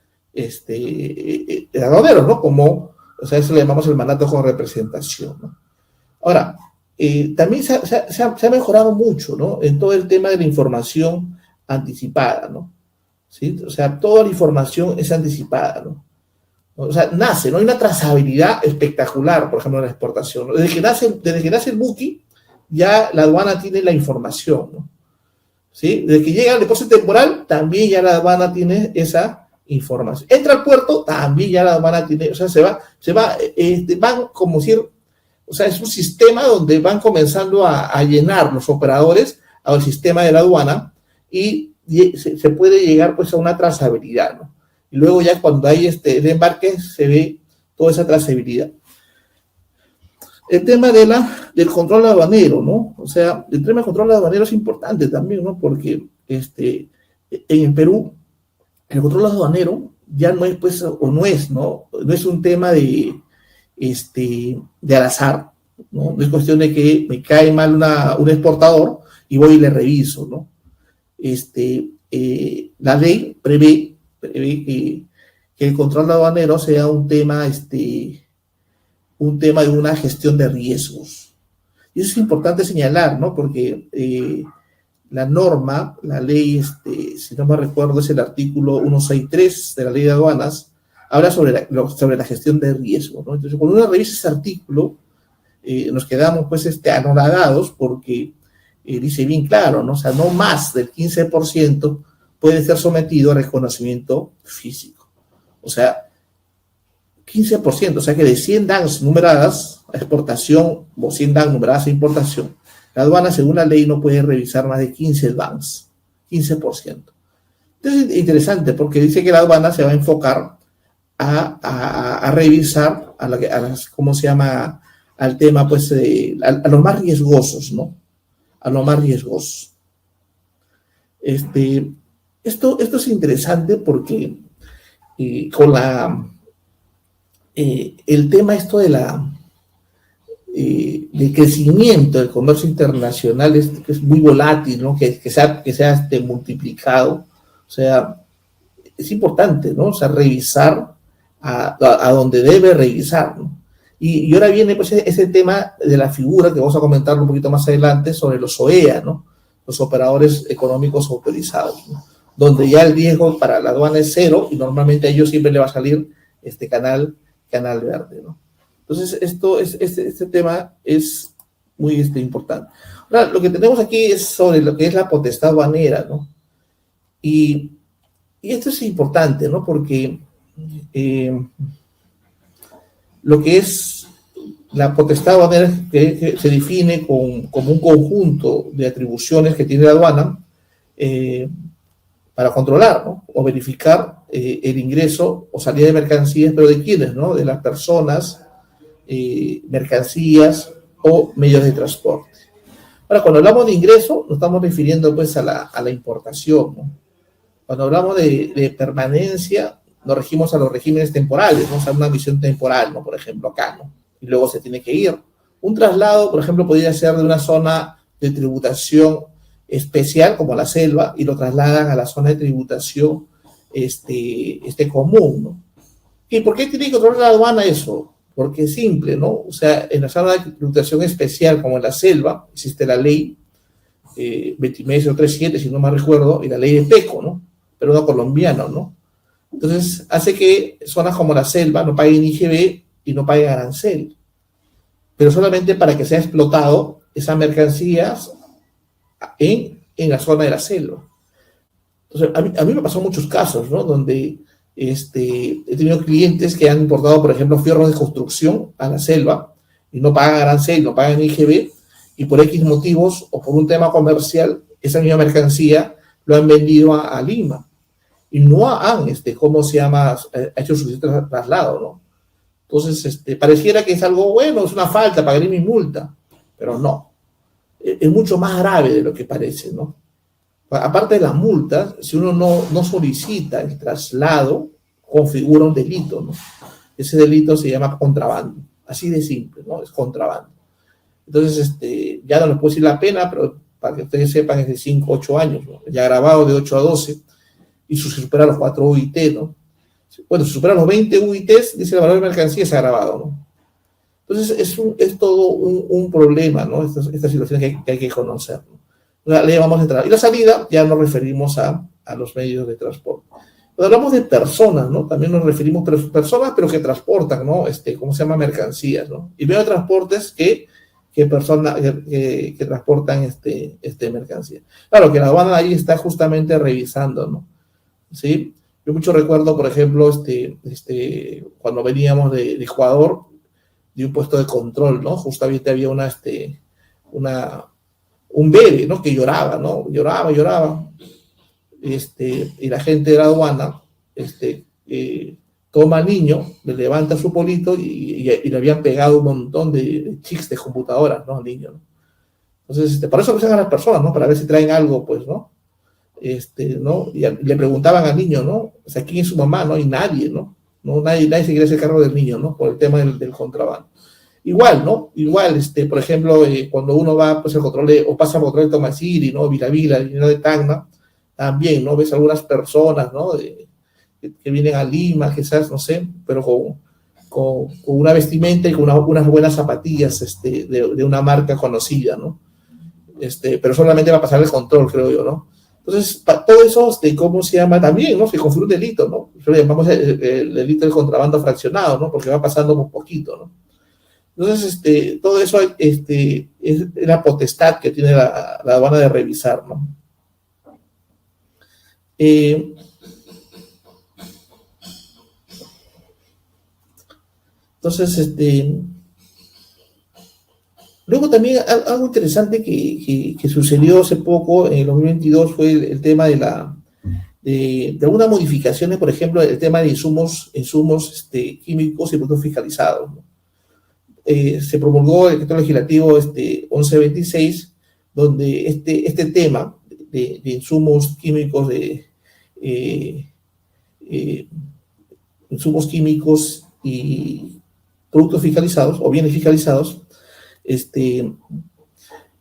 aduaneros, ¿no? O sea, eso le llamamos el mandato con representación, ¿no? Ahora, también se ha mejorado mucho, ¿no? En todo el tema de la información anticipada, ¿no? ¿Sí? O sea, toda la información es anticipada, ¿no? O sea, ¿no? Hay una trazabilidad espectacular, por ejemplo, en la exportación, ¿no? Desde que nace el buque, ya la aduana tiene la información, ¿no? ¿Sí? Desde que llega el depósito temporal, también ya la aduana tiene esa información. Entra al puerto, también ya la aduana tiene, o sea, van como decir, o sea, es un sistema donde van comenzando a llenar los operadores al sistema de la aduana y se puede llegar pues a una trazabilidad, ¿no? Y luego ya cuando hay el embarque se ve toda esa trazabilidad. El tema del control aduanero, ¿no? O sea, el tema del control aduanero es importante también, ¿no? Porque en el Perú, el control aduanero ya no es, pues, o no es, ¿no? No es un tema de al azar, ¿no? No es cuestión de que me cae mal un exportador y voy y le reviso, ¿no? La ley prevé que el control aduanero sea un tema de una gestión de riesgos. Y eso es importante señalar, ¿no? Porque la norma, la ley, si no me recuerdo, es el artículo 163 de la ley de aduanas, habla sobre la gestión de riesgo, ¿no? Entonces, cuando uno revisa ese artículo, nos quedamos, pues, anonadados porque dice bien claro, ¿no? O sea, no más del 15% puede ser sometido a reconocimiento físico. O sea, 15%, o sea que de 100 DANs numeradas a exportación o 100 DANs numeradas a importación, la aduana, según la ley, no puede revisar más de 15 DANs, 15%. Entonces es interesante porque dice que la aduana se va a enfocar a revisar ¿cómo se llama? Al tema, pues, a los más riesgosos, ¿no? A los más riesgosos. Esto es interesante porque con el tema del crecimiento del comercio internacional que es muy volátil, ¿no? Que se ha multiplicado. O sea, es importante, ¿no? O sea, revisar a donde debe revisar, ¿no? Y ahora viene, pues, ese tema de la figura que vamos a comentar un poquito más adelante sobre los OEA, ¿no? Los operadores económicos autorizados, ¿no? Donde ya el riesgo para la aduana es cero y normalmente a ellos siempre le va a salir canal verde, ¿no? Entonces, este tema es muy importante. Ahora, lo que tenemos aquí es sobre lo que es la potestad aduanera, ¿no? Y Y esto es importante, ¿no? Porque lo que es la potestad aduanera que se define como un conjunto de atribuciones que tiene la aduana para controlar, ¿no? O verificar el ingreso o salida de mercancías, pero ¿de quiénes? ¿No? De las personas, mercancías o medios de transporte. Ahora, cuando hablamos de ingreso, nos estamos refiriendo pues a la importación, ¿no? Cuando hablamos de permanencia, nos regimos a los regímenes temporales, ¿no? O sea, una misión temporal, ¿no? Por ejemplo, acá, ¿no? Y luego se tiene que ir. Un traslado, por ejemplo, podría ser de una zona de tributación especial, como la selva, y lo trasladan a la zona de tributación común, ¿no? ¿Y por qué tiene que controlar la aduana eso? Porque es simple, ¿no? O sea, en la zona de tributación especial, como en la selva, existe la ley 29037, si no me recuerdo, y la ley de PECO, ¿no? Pero no colombiano, ¿no? Entonces, hace que zonas como la selva no paguen IGB y no paguen arancel, pero solamente para que sea explotado esas mercancías en la zona de la selva. Entonces, a mí me pasó muchos casos, ¿no? Donde he tenido clientes que han importado, por ejemplo, fierros de construcción a la selva y no pagan arancel, no pagan IGB, y por X motivos o por un tema comercial, esa misma mercancía lo han vendido a Lima y no han, ¿cómo se llama?, hecho suficiente traslado, ¿no? Entonces, pareciera que es algo bueno, es una falta, pagaré mi multa, pero no, es mucho más grave de lo que parece, ¿no? Aparte de la multa, si uno no solicita el traslado, configura un delito, ¿no? Ese delito se llama contrabando, así de simple, ¿no? Es contrabando. Entonces, ya no les puedo decir la pena, pero para que ustedes sepan es de 5 a 8 años, ¿no? Ya grabado de 8 a 12, y si supera los 4 UIT, ¿no? Bueno, si supera los 20 UITs, dice el valor de mercancía, se ha grabado, ¿no? Entonces, es todo un problema, ¿no? Esta situación que hay que conocer, ¿no? Le llamamos de entrada. Y la salida ya nos referimos a los medios de transporte. Cuando hablamos de personas, ¿no? También nos referimos a personas, pero que transportan, ¿no? ¿Cómo se llama? Mercancías, ¿no? Y medios de transportes que transportan mercancía. Claro que la aduana ahí está justamente revisando, ¿no? ¿Sí? Yo mucho recuerdo, por ejemplo, cuando veníamos de Ecuador, de un puesto de control, ¿no? Justamente había un bebé, ¿no? Que lloraba, ¿no? Lloraba. Y la gente de la aduana, toma al niño, le levanta su polito y le habían pegado un montón de chips de computadoras, ¿no? Al niño, ¿no? Entonces, para eso usan a las personas, ¿no? Para ver si traen algo, pues, ¿no? ¿No? Y le preguntaban al niño, ¿no? O sea, ¿quién es su mamá? No hay nadie, ¿no? Nadie se quiere hacer cargo del niño, ¿no? Por el tema del contrabando. Igual, ¿no? Igual, por ejemplo, cuando uno va, pues, al control o pasa al control de Tomasiri, ¿no? Vila, de Tacna, también, ¿no? Ves algunas personas, ¿no? Que vienen a Lima, quizás, no sé, pero con una vestimenta y con unas buenas zapatillas, de una marca conocida, ¿no? Pero solamente va a pasar el control, creo yo, ¿no? Entonces, todo eso, ¿cómo se llama? También, ¿no? Se configura un delito, ¿no? Lo llamamos el delito del contrabando fraccionado, ¿no? Porque va pasando un poquito, ¿no? Entonces, todo eso es la potestad que tiene la aduana de revisar, ¿no? Entonces, luego también algo interesante que sucedió hace poco, en el 2022, fue el tema de algunas modificaciones, por ejemplo, el tema de insumos químicos y productos fiscalizados, ¿no? Se promulgó el decreto legislativo 1126, donde este tema de insumos químicos, insumos químicos y productos fiscalizados o bienes fiscalizados,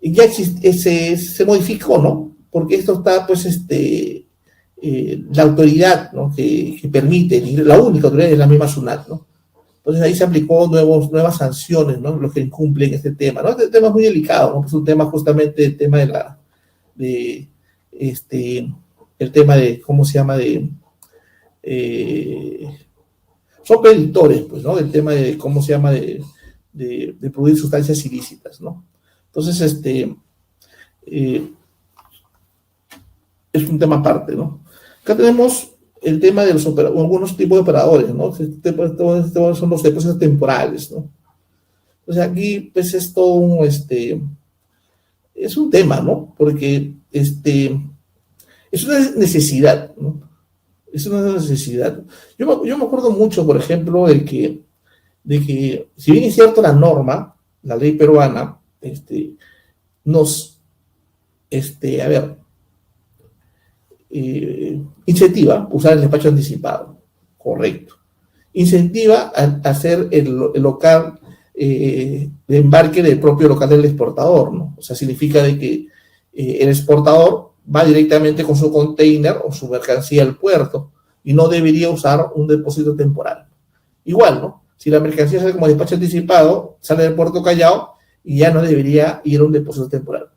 ya se modificó, ¿no? Porque esto está, pues, la autoridad, ¿no? que permite, la única autoridad es la misma SUNAT, ¿no? Entonces ahí se aplicó nuevas sanciones, ¿no? Los que incumplen este tema, ¿no? Este tema es muy delicado, ¿no? Es un tema justamente, el tema el tema de, ¿cómo se llama? Son predictores, pues, ¿no? El tema de, ¿cómo se llama? De producir sustancias ilícitas, ¿no? Entonces, es un tema aparte, ¿no? Acá tenemos el tema de algunos tipos de operadores, ¿no? Estos son los depósitos temporales, ¿no? Entonces aquí, pues, es todo es un tema, ¿no? Porque es una necesidad, ¿no? Es una necesidad. Yo me acuerdo mucho, por ejemplo, de que, si bien es cierto la norma, la ley peruana, nos, a ver, incentiva usar el despacho anticipado, correcto. Incentiva a hacer el local de embarque del propio local del exportador, ¿no? O sea, significa de que el exportador va directamente con su container o su mercancía al puerto y no debería usar un depósito temporal. Igual, ¿no? Si la mercancía sale como despacho anticipado, sale del puerto Callao y ya no debería ir a un depósito temporal.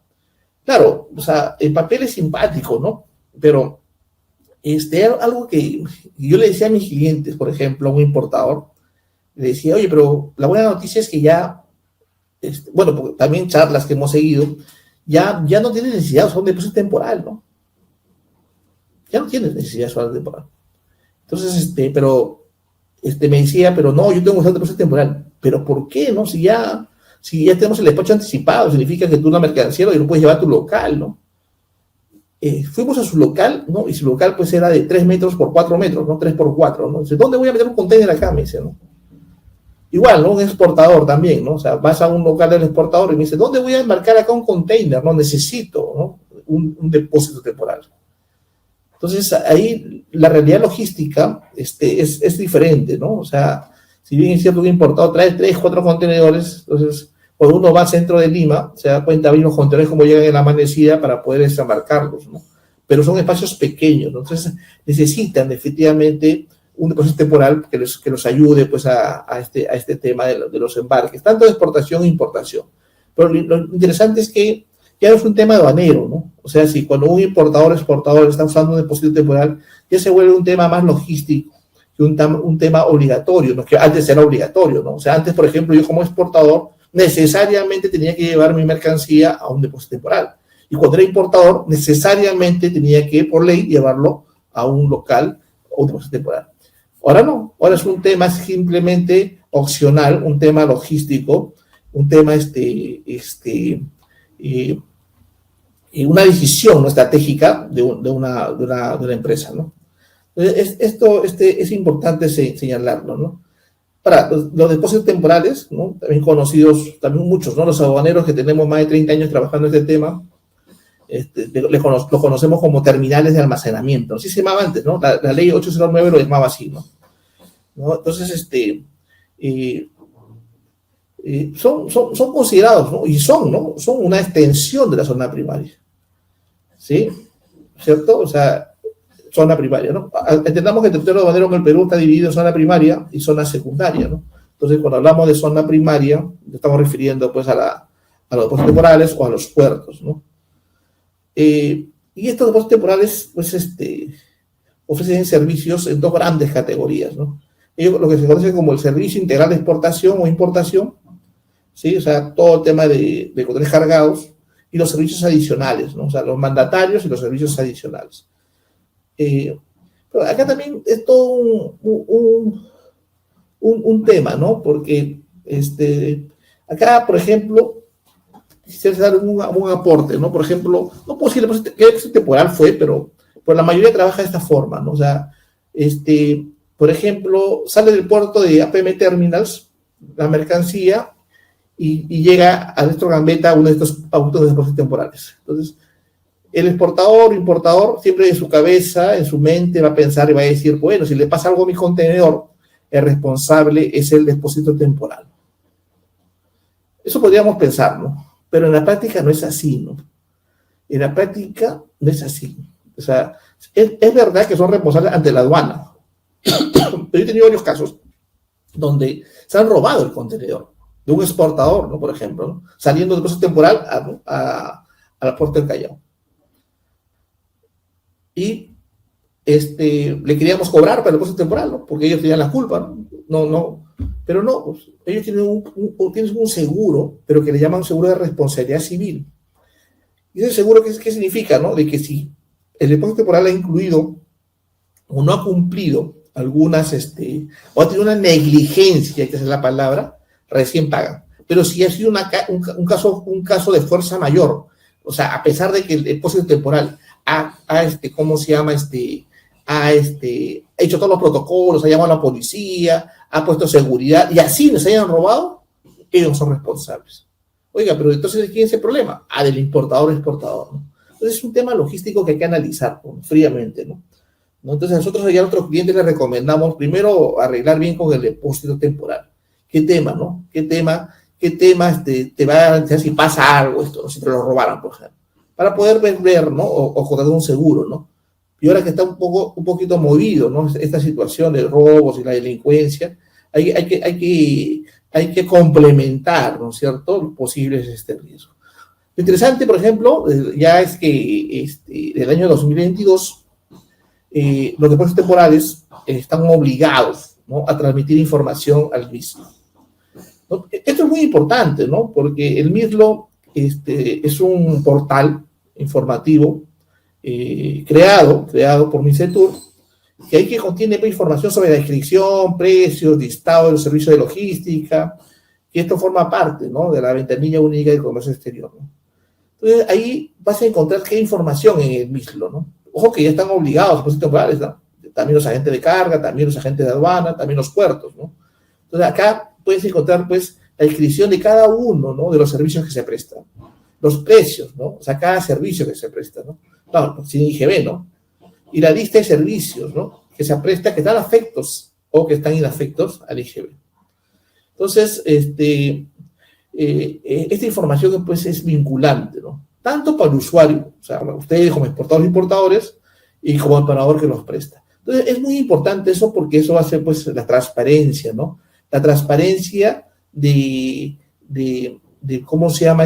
Claro, o sea, el papel es simpático, ¿no? Pero algo que yo le decía a mis clientes, por ejemplo, a un importador, le decía, oye, pero la buena noticia es que ya, bueno, porque también charlas que hemos seguido, ya no tienes necesidad de usar un depósito temporal, ¿no? Ya no tienes necesidad de usar un temporal. Entonces, me decía, pero no, yo tengo que usar un depósito temporal. ¿Pero por qué, no? Si ya tenemos el despacho anticipado, significa que tú una mercancía lo puedes llevar a tu local, ¿no? Fuimos a su local, ¿no? Y su local pues era de 3 metros por 4 metros, ¿no? 3 por 4, ¿no? Dice, ¿dónde voy a meter un container acá? Me dice, ¿no? Igual, ¿no? Un exportador también, ¿no? O sea, vas a un local del exportador y me dice, ¿dónde voy a embarcar acá un container? No, necesito, ¿no? Un depósito temporal. Entonces, ahí la realidad logística es diferente, ¿no? O sea, si bien es cierto que un importador trae 3, 4 contenedores, entonces, cuando uno va al centro de Lima, se da cuenta de los contenedores cómo llegan en la amanecida para poder desembarcarlos, ¿no? Pero son espacios pequeños, ¿no? Entonces, necesitan efectivamente un depósito temporal que los ayude pues, a este tema de los embarques, tanto de exportación e importación. Pero lo interesante es que ya no es un tema aduanero, ¿no? O sea, si cuando un importador o exportador está usando un depósito temporal, ya se vuelve un tema más logístico que un tema obligatorio, ¿no? Que antes era obligatorio, ¿no? O sea, antes, por ejemplo, yo como exportador necesariamente tenía que llevar mi mercancía a un depósito temporal. Y cuando era importador, necesariamente tenía que, por ley, llevarlo a un local o un depósito temporal. Ahora no, ahora es un tema simplemente opcional, un tema logístico, un tema una decisión, ¿no?, estratégica de una empresa, ¿no? Esto es importante señalarlo, ¿no? Para los depósitos temporales, ¿no?, también conocidos, también muchos, ¿no? Los aduaneros que tenemos más de 30 años trabajando en este tema, los conocemos como terminales de almacenamiento. Así se llamaba antes, ¿no? La ley 809 lo llamaba así, ¿no? Entonces, son considerados, ¿no? Y ¿no? Son una extensión de la zona primaria, ¿sí? ¿Cierto? O sea, zona primaria, ¿no? Entendamos que el territorio aduanero en el Perú está dividido en zona primaria y zona secundaria, ¿no? Entonces, cuando hablamos de zona primaria, estamos refiriendo, pues, a los depósitos temporales o a los puertos, ¿no? Y estos depósitos temporales, pues, ofrecen servicios en 2 grandes categorías, ¿no? Ellos, lo que se conoce como el servicio integral de exportación o importación, ¿sí? O sea, todo el tema de contenedores cargados y los servicios adicionales, ¿no? O sea, los mandatarios y los servicios adicionales. Pero acá también es todo un tema, ¿no? Porque acá, por ejemplo, quisiera dar un aporte, ¿no? Por ejemplo, no puedo decir qué temporal fue, pero la mayoría trabaja de esta forma, ¿no? O sea, por ejemplo, sale del puerto de APM Terminals la mercancía y llega a nuestro gambeta a uno de estos puntos de depósitos temporales. Entonces, el exportador o importador siempre en su cabeza, en su mente va a pensar y va a decir, bueno, si le pasa algo a mi contenedor, el responsable es el depósito temporal. Eso podríamos pensar, ¿no? Pero en la práctica no es así, ¿no? En la práctica no es así. O sea, es verdad que son responsables ante la aduana, pero he tenido varios casos donde se han robado el contenedor de un exportador, ¿no? Por ejemplo, ¿no?, saliendo de depósito temporal a la puerta del Callao. Y le queríamos cobrar para el depósito temporal, ¿no? Porque ellos tenían la culpa, ¿no? No, pero no, pues, ellos tienen un seguro, pero que le llaman seguro de responsabilidad civil. ¿Y ese seguro qué significa, no? De que si el depósito temporal ha incluido o no ha cumplido algunas, o ha tenido una negligencia, que es la palabra, recién pagan. Pero si ha sido un caso de fuerza mayor, o sea, a pesar de que el depósito temporal ¿cómo se llama? Ha hecho todos los protocolos, ha llamado a la policía, ha puesto seguridad, y así nos hayan robado, ellos son responsables. Oiga, pero entonces, ¿de quién es el problema? Del importador-exportador, ¿no? Entonces es un tema logístico que hay que analizar, ¿no? Fríamente, ¿no? Entonces nosotros ya a otros clientes les recomendamos primero arreglar bien con el depósito temporal. ¿Qué tema, no? ¿Qué tema te va a garantizar si pasa algo esto, si te lo robaran, por ejemplo? Para poder ver, ¿no? O contratar un seguro, ¿no? Y ahora que está un poquito movido, ¿no? Esta situación de robos y la delincuencia, hay que complementar, ¿no es cierto?, los posibles riesgos. Lo interesante, por ejemplo, ya es que del año 2022, los depósitos temporales están obligados, ¿no?, a transmitir información al MISLO, ¿no? Esto es muy importante, ¿no?, porque el MISLO es un portal informativo creado por MINCETUR, que contiene información sobre la inscripción, precios, listado de los servicios de logística, y esto forma parte, ¿no?, de la ventanilla única de comercio exterior, ¿no? Entonces, ahí vas a encontrar qué información en el MISLO, ¿no? Ojo que ya están obligados los depósitos temporales, ¿no? También los agentes de carga, también los agentes de aduana, también los puertos, ¿no? Entonces, acá puedes encontrar, pues, la inscripción de cada uno, ¿no?, de los servicios que se prestan, los precios, ¿no? O sea, cada servicio que se presta, ¿no? No, sin IGB, ¿no? Y la lista de servicios, ¿no?, que se presta, que están afectos o que están inafectos al IGB. Entonces, esta información, pues, es vinculante, ¿no? Tanto para el usuario, o sea, ustedes como exportadores e importadores, y como operador que los presta. Entonces, es muy importante eso porque eso va a ser, pues, la transparencia, ¿no? La transparencia de cómo se llama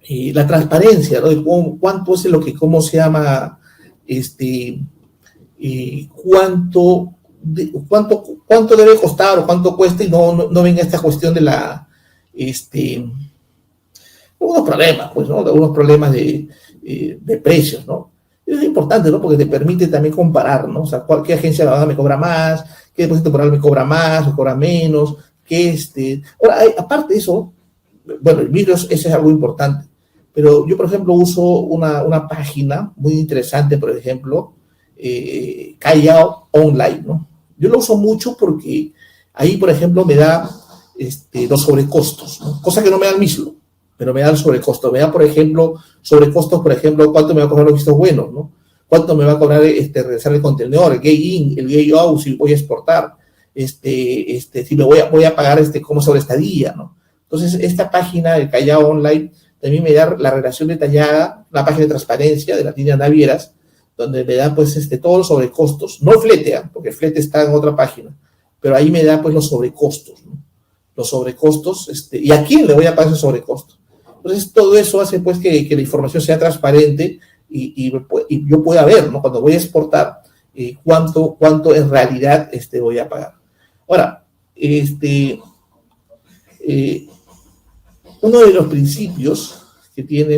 la transparencia, ¿no?, de cuánto es lo que, cómo se llama, cuánto debe costar o cuánto cuesta, y no venga esta cuestión de algunos problemas, pues, ¿no?, de algunos problemas de precios, ¿no? Es importante, ¿no?, porque te permite también comparar, ¿no? O sea, qué agencia me cobra más, qué depósito temporal me cobra más o cobra menos, Ahora, aparte de eso, bueno, el MISLO, ese es algo importante, pero yo, por ejemplo, uso una página muy interesante, por ejemplo, Callao Online, ¿no? Yo lo uso mucho porque ahí, por ejemplo, me da los sobrecostos, ¿no? Cosa que no me da el MISLO, pero me da el sobrecosto. Me da, por ejemplo, sobrecostos, por ejemplo, cuánto me va a cobrar los vistos buenos, ¿no? Cuánto me va a cobrar regresar el contenedor, el gate-in, el gate-out, si voy a exportar, si me voy a pagar como sobre estadía, ¿no? Entonces, esta página de Callao Online también me da la relación detallada, la página de transparencia de las líneas navieras, donde me da, pues, todos los sobrecostos, no el flete, porque el flete está en otra página, pero ahí me da, pues, los sobrecostos, ¿no? Los sobrecostos, y a quién le voy a pagar esos sobrecostos. Entonces, todo eso hace, pues, que la información sea transparente y yo pueda ver, ¿no?, cuando voy a exportar, cuánto en realidad voy a pagar. Ahora, uno de los principios que tiene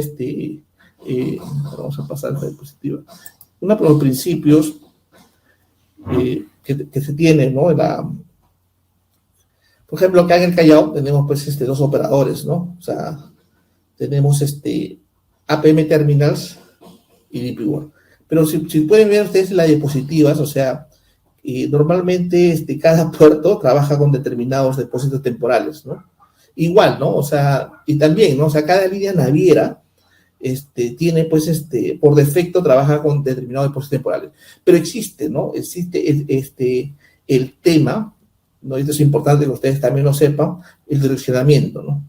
vamos a pasar a la diapositiva. Uno de los principios que se tiene, ¿no?, por ejemplo, acá en el Callao tenemos, pues, dos operadores, ¿no? O sea, tenemos APM Terminals y DP World. Pero si pueden ver ustedes las diapositivas, o sea, normalmente cada puerto trabaja con determinados depósitos temporales, ¿no? Igual, ¿no? O sea, y también, ¿no? O sea, cada línea naviera tiene, pues, por defecto trabaja con determinados depósitos temporales. Pero existe, ¿no? Existe el tema, ¿no? Esto es importante que ustedes también lo sepan, el direccionamiento, ¿no?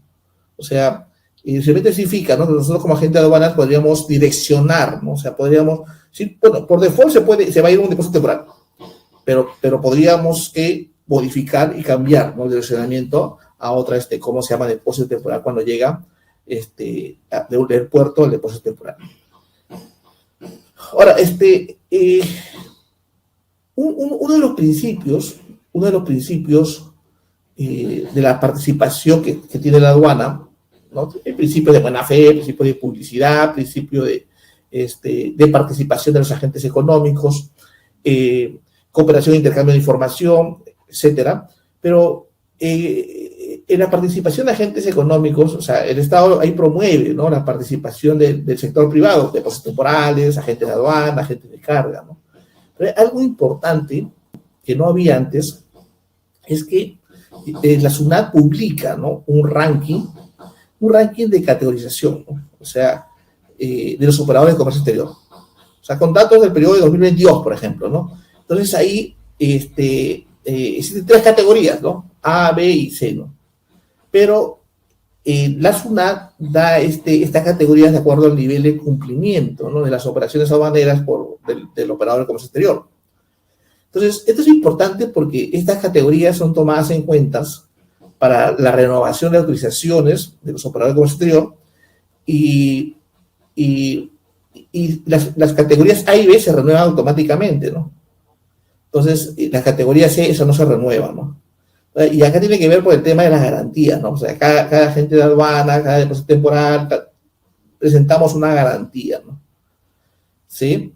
O sea, direccionamiento significa, ¿no?, que nosotros como agente de aduanas podríamos direccionar, ¿no? O sea, podríamos, sí, bueno, por default se va a ir a un depósito temporal, pero podríamos modificar y cambiar, ¿no?, el direccionamiento a otra, ¿cómo se llama?, depósito temporal cuando llega del puerto al depósito temporal. Ahora, uno de los principios de la participación que tiene la aduana, ¿no?, el principio de buena fe, el principio de publicidad, el principio de participación de los agentes económicos, cooperación e intercambio de información, etcétera. Pero en la participación de agentes económicos, o sea, el Estado ahí promueve, ¿no?, la participación del sector privado, depósitos temporales, agentes de aduana, agentes de carga, ¿no? Pero algo importante que no había antes es que la SUNAT publica, ¿no?, un ranking de categorización, ¿no?, o sea, de los operadores de comercio exterior. O sea, con datos del periodo de 2022, por ejemplo, ¿no? Entonces ahí existen 3 categorías, ¿no? A, B y C, ¿no? Pero la SUNAT da estas categorías de acuerdo al nivel de cumplimiento, ¿no?, de las operaciones aduaneras del operador de comercio exterior. Entonces, esto es importante porque estas categorías son tomadas en cuenta para la renovación de autorizaciones de los operadores de comercio exterior y las categorías A y B se renuevan automáticamente, ¿no? Entonces, la categoría C, eso no se renueva, ¿no? Y acá tiene que ver por el tema de las garantías, ¿no? O sea, cada agente de aduana, cada depósito temporal, presentamos una garantía, ¿no? ¿Sí?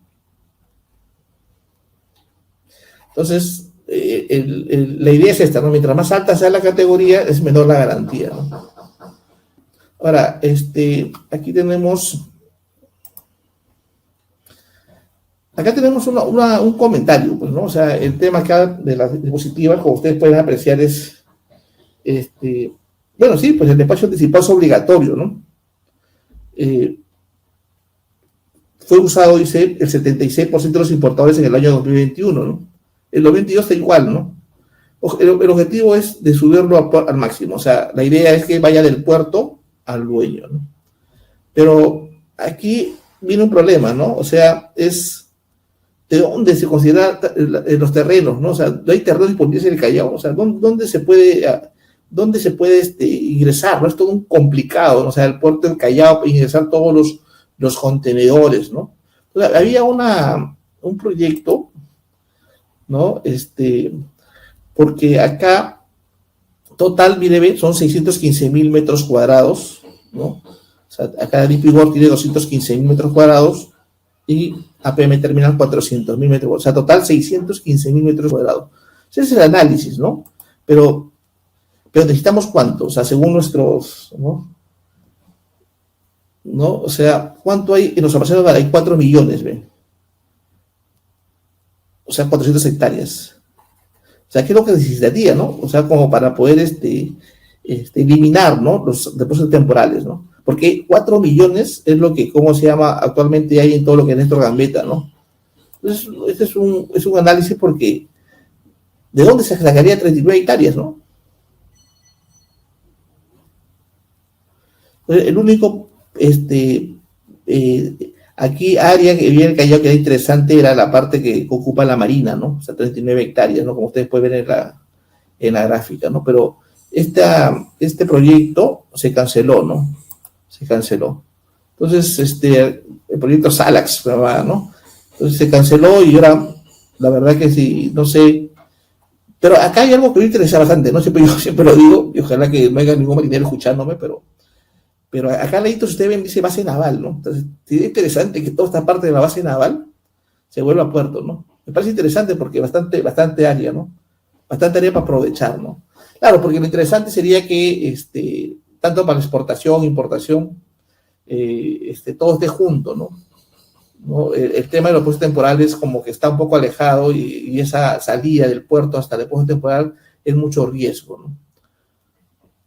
Entonces, la idea es esta, ¿no? Mientras más alta sea la categoría, es menor la garantía, ¿no? Ahora, aquí tenemos... Acá tenemos un comentario, pues, ¿no? O sea, el tema acá de las diapositivas, como ustedes pueden apreciar, es, bueno, sí, pues el despacho anticipado es obligatorio, ¿no? Fue usado, dice, el 76% de los importadores en el año 2021, ¿no? El 2022 está igual, ¿no? El objetivo es de subirlo al máximo, o sea, la idea es que vaya del puerto al dueño, ¿no? Pero aquí viene un problema, ¿no? O sea, es... ¿De dónde se considera los terrenos, no? O sea, no hay terrenos disponibles en el Callao, o sea, ¿dónde se puede ingresar, no? Es todo un complicado, ¿no? O sea, el puerto del Callao, ingresar todos los contenedores, ¿no? O sea, había un proyecto, ¿no? Porque acá, total, mire, son 615,000 metros cuadrados, ¿no? O sea, acá Deep World tiene 215,000 metros cuadrados, y APM Terminal 400,000 metros cuadrados, o sea, total 615,000 metros cuadrados. Ese es el análisis, ¿no? Pero necesitamos cuánto, o sea, según nuestros, ¿no? O sea, ¿cuánto hay en los almacenes? Hay 4 millones, ¿ven? O sea, 400 hectáreas. O sea, ¿qué es lo que necesitaría, no? O sea, como para poder eliminar, ¿no?, los depósitos temporales, ¿no? Porque 4 millones es lo que, ¿cómo se llama?, actualmente hay en todo lo que es Néstor Gambetta, ¿no? Entonces, este es un análisis porque ¿de dónde se sacaría 39 hectáreas, no? Entonces, el único, aquí área que viene el Callao que era interesante era la parte que ocupa la marina, ¿no? O sea, 39 hectáreas, ¿no? Como ustedes pueden ver en la gráfica, ¿no? Pero este proyecto se canceló, ¿no? Se canceló. Entonces, el proyecto Salax, ¿no? Entonces se canceló y ahora, la verdad que sí, no sé. Pero acá hay algo que me interesa bastante, ¿no? Yo siempre lo digo, y ojalá que no haya ningún marinero escuchándome, pero acá leíto, si ustedes ven, dice base naval, ¿no? Entonces, sería interesante que toda esta parte de la base naval se vuelva a puerto, ¿no? Me parece interesante porque bastante área, ¿no? Bastante área para aprovechar, ¿no? Claro, porque lo interesante sería que, tanto para exportación, importación, todo esté junto, ¿no? El tema de los depósitos temporales como que está un poco alejado y esa salida del puerto hasta el depósito temporal es mucho riesgo, ¿no?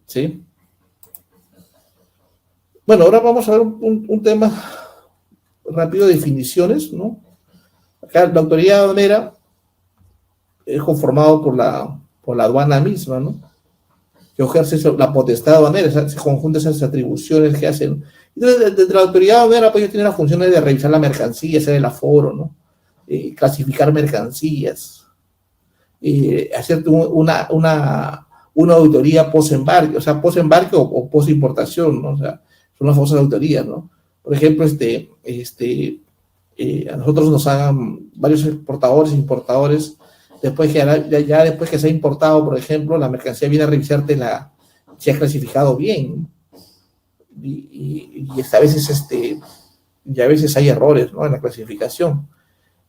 ¿Sí? Bueno, ahora vamos a ver un tema rápido de definiciones, ¿no? Acá la autoridad aduanera es conformado por la aduana misma, ¿no? Que ejerce la potestad aduanera, se conjuntan esas atribuciones que hacen. Entonces, desde la autoridad aduanera, pues ellos tienen las funciones de revisar la mercancía, hacer el aforo, ¿no? Clasificar mercancías, hacer una auditoría post-embarque, o sea, post-embarque o post-importación, ¿no? O sea, son las famosas auditorías, ¿no? Por ejemplo, a nosotros nos hagan varios exportadores, importadores, después que ya después que se ha importado, por ejemplo, la mercancía viene a revisarte si ha clasificado bien. Y a veces hay errores, ¿no?, en la clasificación.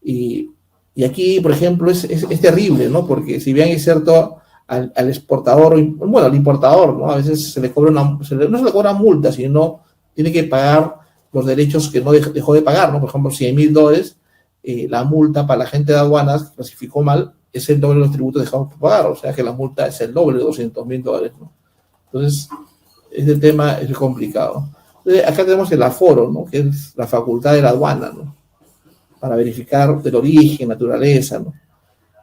Y Y aquí, por ejemplo, es terrible, ¿no? Porque si bien es cierto, al exportador, bueno, al importador, ¿no? A veces se le cobra no se le cobra multa, sino tiene que pagar los derechos que no dejó de pagar, ¿no? Por ejemplo, $100,000, la multa para la gente de aduanas que clasificó mal es el doble de los tributos dejados por pagar, o sea que la multa es el doble de $200,000, ¿no? Entonces, este tema es complicado. Entonces, acá tenemos el aforo, ¿no? Que es la facultad de la aduana, ¿no? Para verificar el origen, naturaleza, ¿no?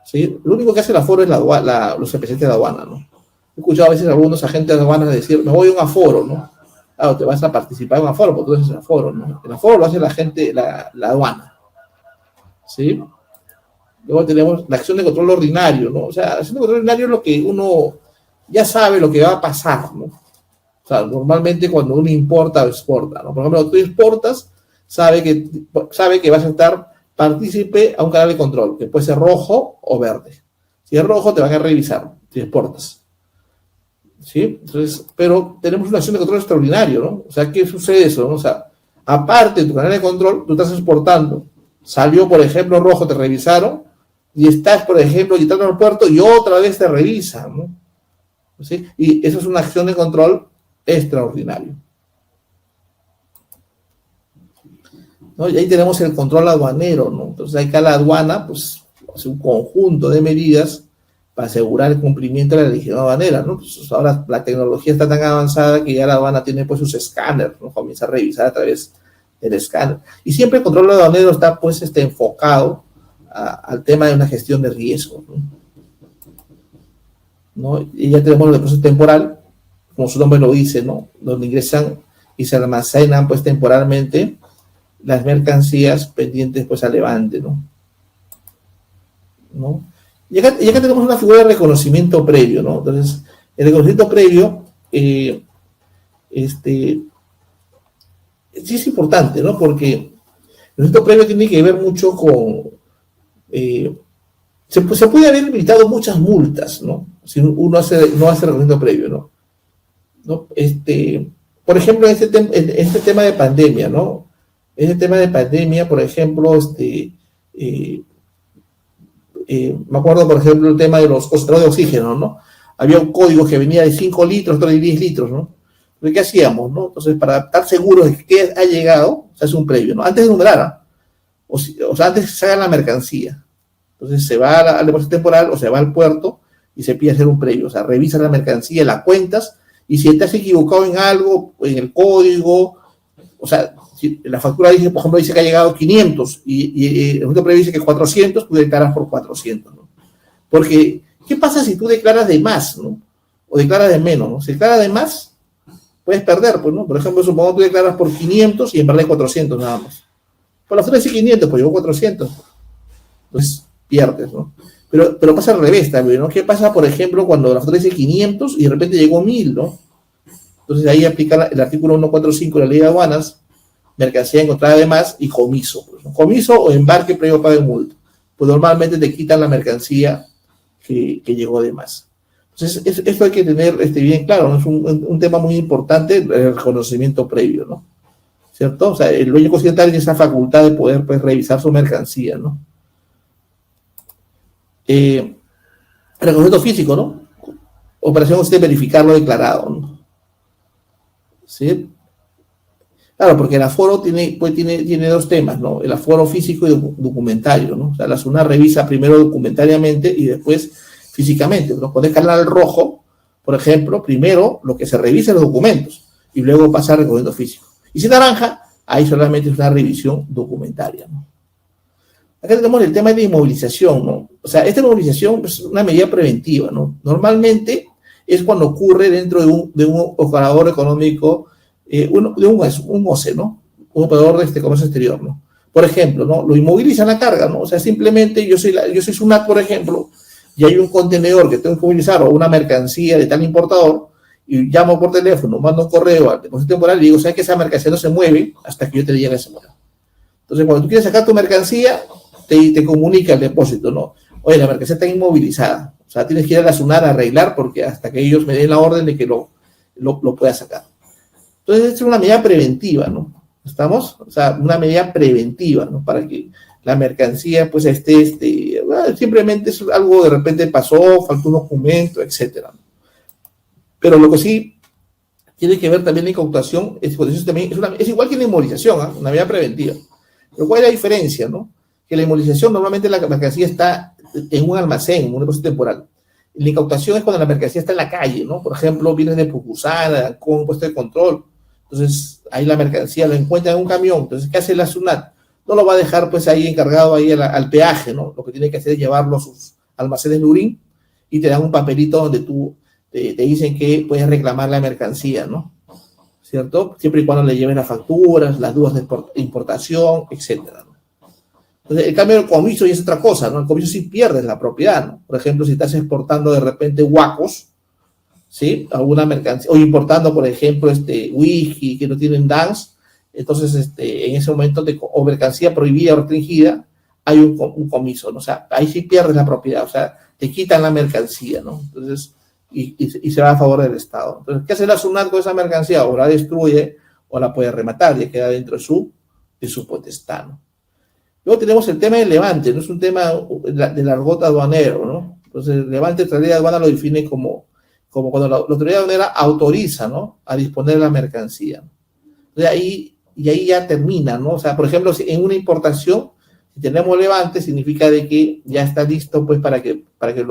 ¿Sí? Lo único que hace el aforo es los especialistas de aduana, ¿no? He escuchado a veces a algunos agentes de aduanas decir, me voy a un aforo, ¿no? Claro, te vas a participar en un aforo, porque tú eres el aforo, ¿no? El aforo lo hace la gente, la aduana, ¿sí? Luego tenemos la acción de control ordinario, ¿no? O sea, la acción de control ordinario es lo que uno ya sabe lo que va a pasar, ¿no? O sea, normalmente cuando uno importa o exporta, ¿no? Por ejemplo, cuando tú exportas, sabe que vas a estar partícipe a un canal de control, que puede ser rojo o verde. Si es rojo, te van a revisar, si exportas. ¿Sí? Entonces, pero tenemos una acción de control extraordinario, ¿no? O sea, ¿qué sucede eso, no? O sea, aparte de tu canal de control, tú estás exportando. Salió, por ejemplo, rojo, te revisaron, y estás, por ejemplo, entrando al puerto y otra vez te revisan, ¿no? ¿Sí? Y eso es una acción de control extraordinario, ¿no? Y ahí tenemos el control aduanero, ¿no? Entonces, ahí cada aduana, pues, hace un conjunto de medidas para asegurar el cumplimiento de la legislación aduanera, ¿no? Pues ahora la tecnología está tan avanzada que ya la aduana tiene, pues, sus escáneres, ¿no? Comienza a revisar a través del escáner. Y siempre el control aduanero está, pues, enfocado al tema de una gestión de riesgo, ¿no? Y ya tenemos el depósito temporal, como su nombre lo dice, ¿no? Donde ingresan y se almacenan, pues, temporalmente las mercancías pendientes, pues, a levante, ¿no? Y acá tenemos una figura de reconocimiento previo, ¿no? Entonces, el reconocimiento previo, sí es importante, ¿no? Porque el reconocimiento previo tiene que ver mucho con... se puede haber evitado muchas multas, ¿no? Si uno no hace reconocimiento previo, ¿no? Por ejemplo, en este tema de pandemia, ¿no? En este tema de pandemia, por ejemplo, me acuerdo, por ejemplo, el tema de los concentradores de oxígeno, ¿no? Había un código que venía de 5 litros, otro de 10 litros, ¿no? Pero ¿qué hacíamos, no? Entonces, para estar seguros de que ha llegado, se hace un previo, ¿no? Antes de numerar, o sea, antes que se haga la mercancía. Entonces, se va al depósito temporal o se va al puerto y se pide hacer un previo. O sea, revisas la mercancía, la cuentas, y si te has equivocado en algo, en el código, o sea, si la factura dice, por ejemplo, dice que ha llegado 500 y el punto previo dice que 400, tú declaras por 400, ¿no? Porque, ¿qué pasa si tú declaras de más, ¿no? O declaras de menos, ¿no? Si declaras de más, puedes perder, pues, ¿no? Por ejemplo, supongamos que tú declaras por 500 y en verdad hay 400 nada más. Por la factura dice 500, pues llegó 400. Entonces, pierdes, ¿no? Pero pasa al revés también, ¿no? ¿Qué pasa, por ejemplo, cuando la factura dice 500 y de repente llegó 1000, ¿no? Entonces ahí aplica el artículo 145 de la Ley de Aduanas, mercancía encontrada de más y comiso. Pues, ¿no? Comiso o embarque previo pago de multa. Pues normalmente te quitan la mercancía que llegó de más. Entonces, esto hay que tener bien claro, ¿no? Es un tema muy importante, el reconocimiento previo, ¿no? ¿Cierto? O sea, el dueño consciente tiene esa facultad de poder, pues, revisar su mercancía, ¿no? Reconocimiento físico, ¿no? Operación usted verificar lo declarado, ¿no? ¿Sí? Claro, porque el aforo tiene dos temas, ¿no? El aforo físico y documentario, ¿no? O sea, la SUNAT revisa primero documentariamente y después físicamente, ¿no? Con escalar al rojo, por ejemplo, primero lo que se revisa los documentos y luego pasa al reconocimiento físico. Y si naranja, ahí solamente es una revisión documentaria, ¿no? Acá tenemos el tema de inmovilización, ¿no? O sea, esta inmovilización es una medida preventiva, ¿no? Normalmente es cuando ocurre dentro de un operador económico, un OCE, ¿no? Un operador de comercio exterior, ¿no? Por ejemplo, ¿no? Lo inmovilizan la carga, ¿no? O sea, simplemente yo soy SUNAT, por ejemplo, y hay un contenedor que tengo que movilizar o una mercancía de tal importador, y llamo por teléfono, mando un correo al depósito temporal y digo, ¿sabes que esa mercancía no se mueve hasta que yo te diga que se mueva? Entonces, cuando tú quieres sacar tu mercancía, te comunica el depósito, ¿no? Oye, la mercancía está inmovilizada. O sea, tienes que ir a la SUNAT a arreglar porque hasta que ellos me den la orden de que lo pueda sacar. Entonces, es una medida preventiva, ¿no? ¿Estamos? O sea, una medida preventiva, ¿no? Para que la mercancía, pues, simplemente es algo de repente pasó, faltó un documento, etcétera. Pero lo que sí tiene que ver también la incautación, eso también es igual que la inmovilización, ¿eh? Una medida preventiva. Pero ¿cuál es la diferencia, no? Que la inmovilización normalmente la mercancía está en un almacén, en un depósito temporal. La incautación es cuando la mercancía está en la calle, ¿no? Por ejemplo, vienes de Pucusana, con un puesto de control. Entonces, ahí la mercancía lo encuentra en un camión. Entonces, ¿qué hace la SUNAT? No lo va a dejar, pues, ahí encargado ahí al peaje, ¿no? Lo que tiene que hacer es llevarlo a sus almacenes de Lurín y te dan un papelito donde te dicen que puedes reclamar la mercancía, ¿no? ¿Cierto? Siempre y cuando le lleven las facturas, las dudas de importación, etcétera, ¿no? Entonces, el cambio del comiso ya es otra cosa, ¿no? El comiso sí pierdes la propiedad, ¿no? Por ejemplo, si estás exportando de repente guacos, ¿sí? Alguna mercancía, o importando, por ejemplo, whisky que no tienen DANS, entonces, en ese momento, o mercancía prohibida o restringida, hay un comiso, ¿no? O sea, ahí sí pierdes la propiedad, o sea, te quitan la mercancía, ¿no? Entonces, y se va a favor del Estado. Entonces, ¿qué hace la SUNAT con esa mercancía? O la destruye o la puede rematar, ya queda dentro de su potestad, ¿no? Luego tenemos el tema del levante, no es un tema del argot aduanero, ¿no? Entonces, el levante, la autoridad de aduana lo define como cuando la autoridad aduanera autoriza, ¿no? A disponer de la mercancía. Entonces, ahí ya termina, ¿no? O sea, por ejemplo, si en una importación, si tenemos levante, significa de que ya está listo, pues, para que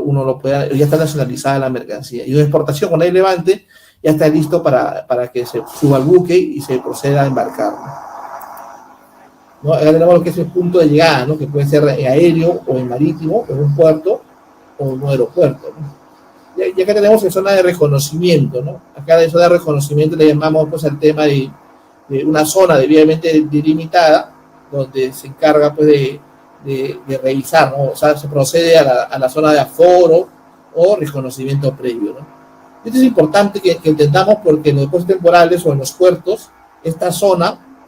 uno lo pueda, ya está nacionalizada la mercancía. Y una exportación con el levante, ya está listo para que se suba al buque y se proceda a embarcar, ¿no? ¿No? Acá tenemos lo que es el punto de llegada, ¿no? Que puede ser aéreo o en marítimo, en un puerto o en un aeropuerto, ¿no? Y acá tenemos la zona de reconocimiento, ¿no? Acá la zona de reconocimiento le llamamos, pues, al tema de una zona debidamente delimitada, donde se encarga, pues, de revisar, ¿no? O sea, se procede a la zona de aforo o reconocimiento previo, ¿no? Esto es importante que entendamos, porque en los depósitos temporales o en los puertos, esta zona,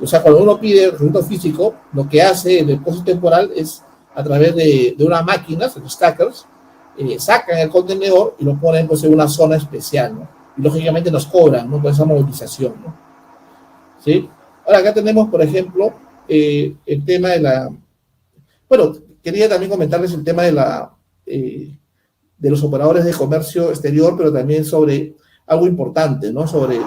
o sea, cuando uno pide reconocimiento físico, lo que hace el depósito temporal es, a través de una máquina, los stackers, sacan el contenedor y lo ponen, pues, en una zona especial, ¿no? Y lógicamente nos cobran, ¿no? Por esa movilización, ¿no? ¿Sí? Ahora, acá tenemos, por ejemplo, el tema de la... Bueno, quería también comentarles el tema de los operadores de comercio exterior, pero también sobre algo importante, ¿no? Sobre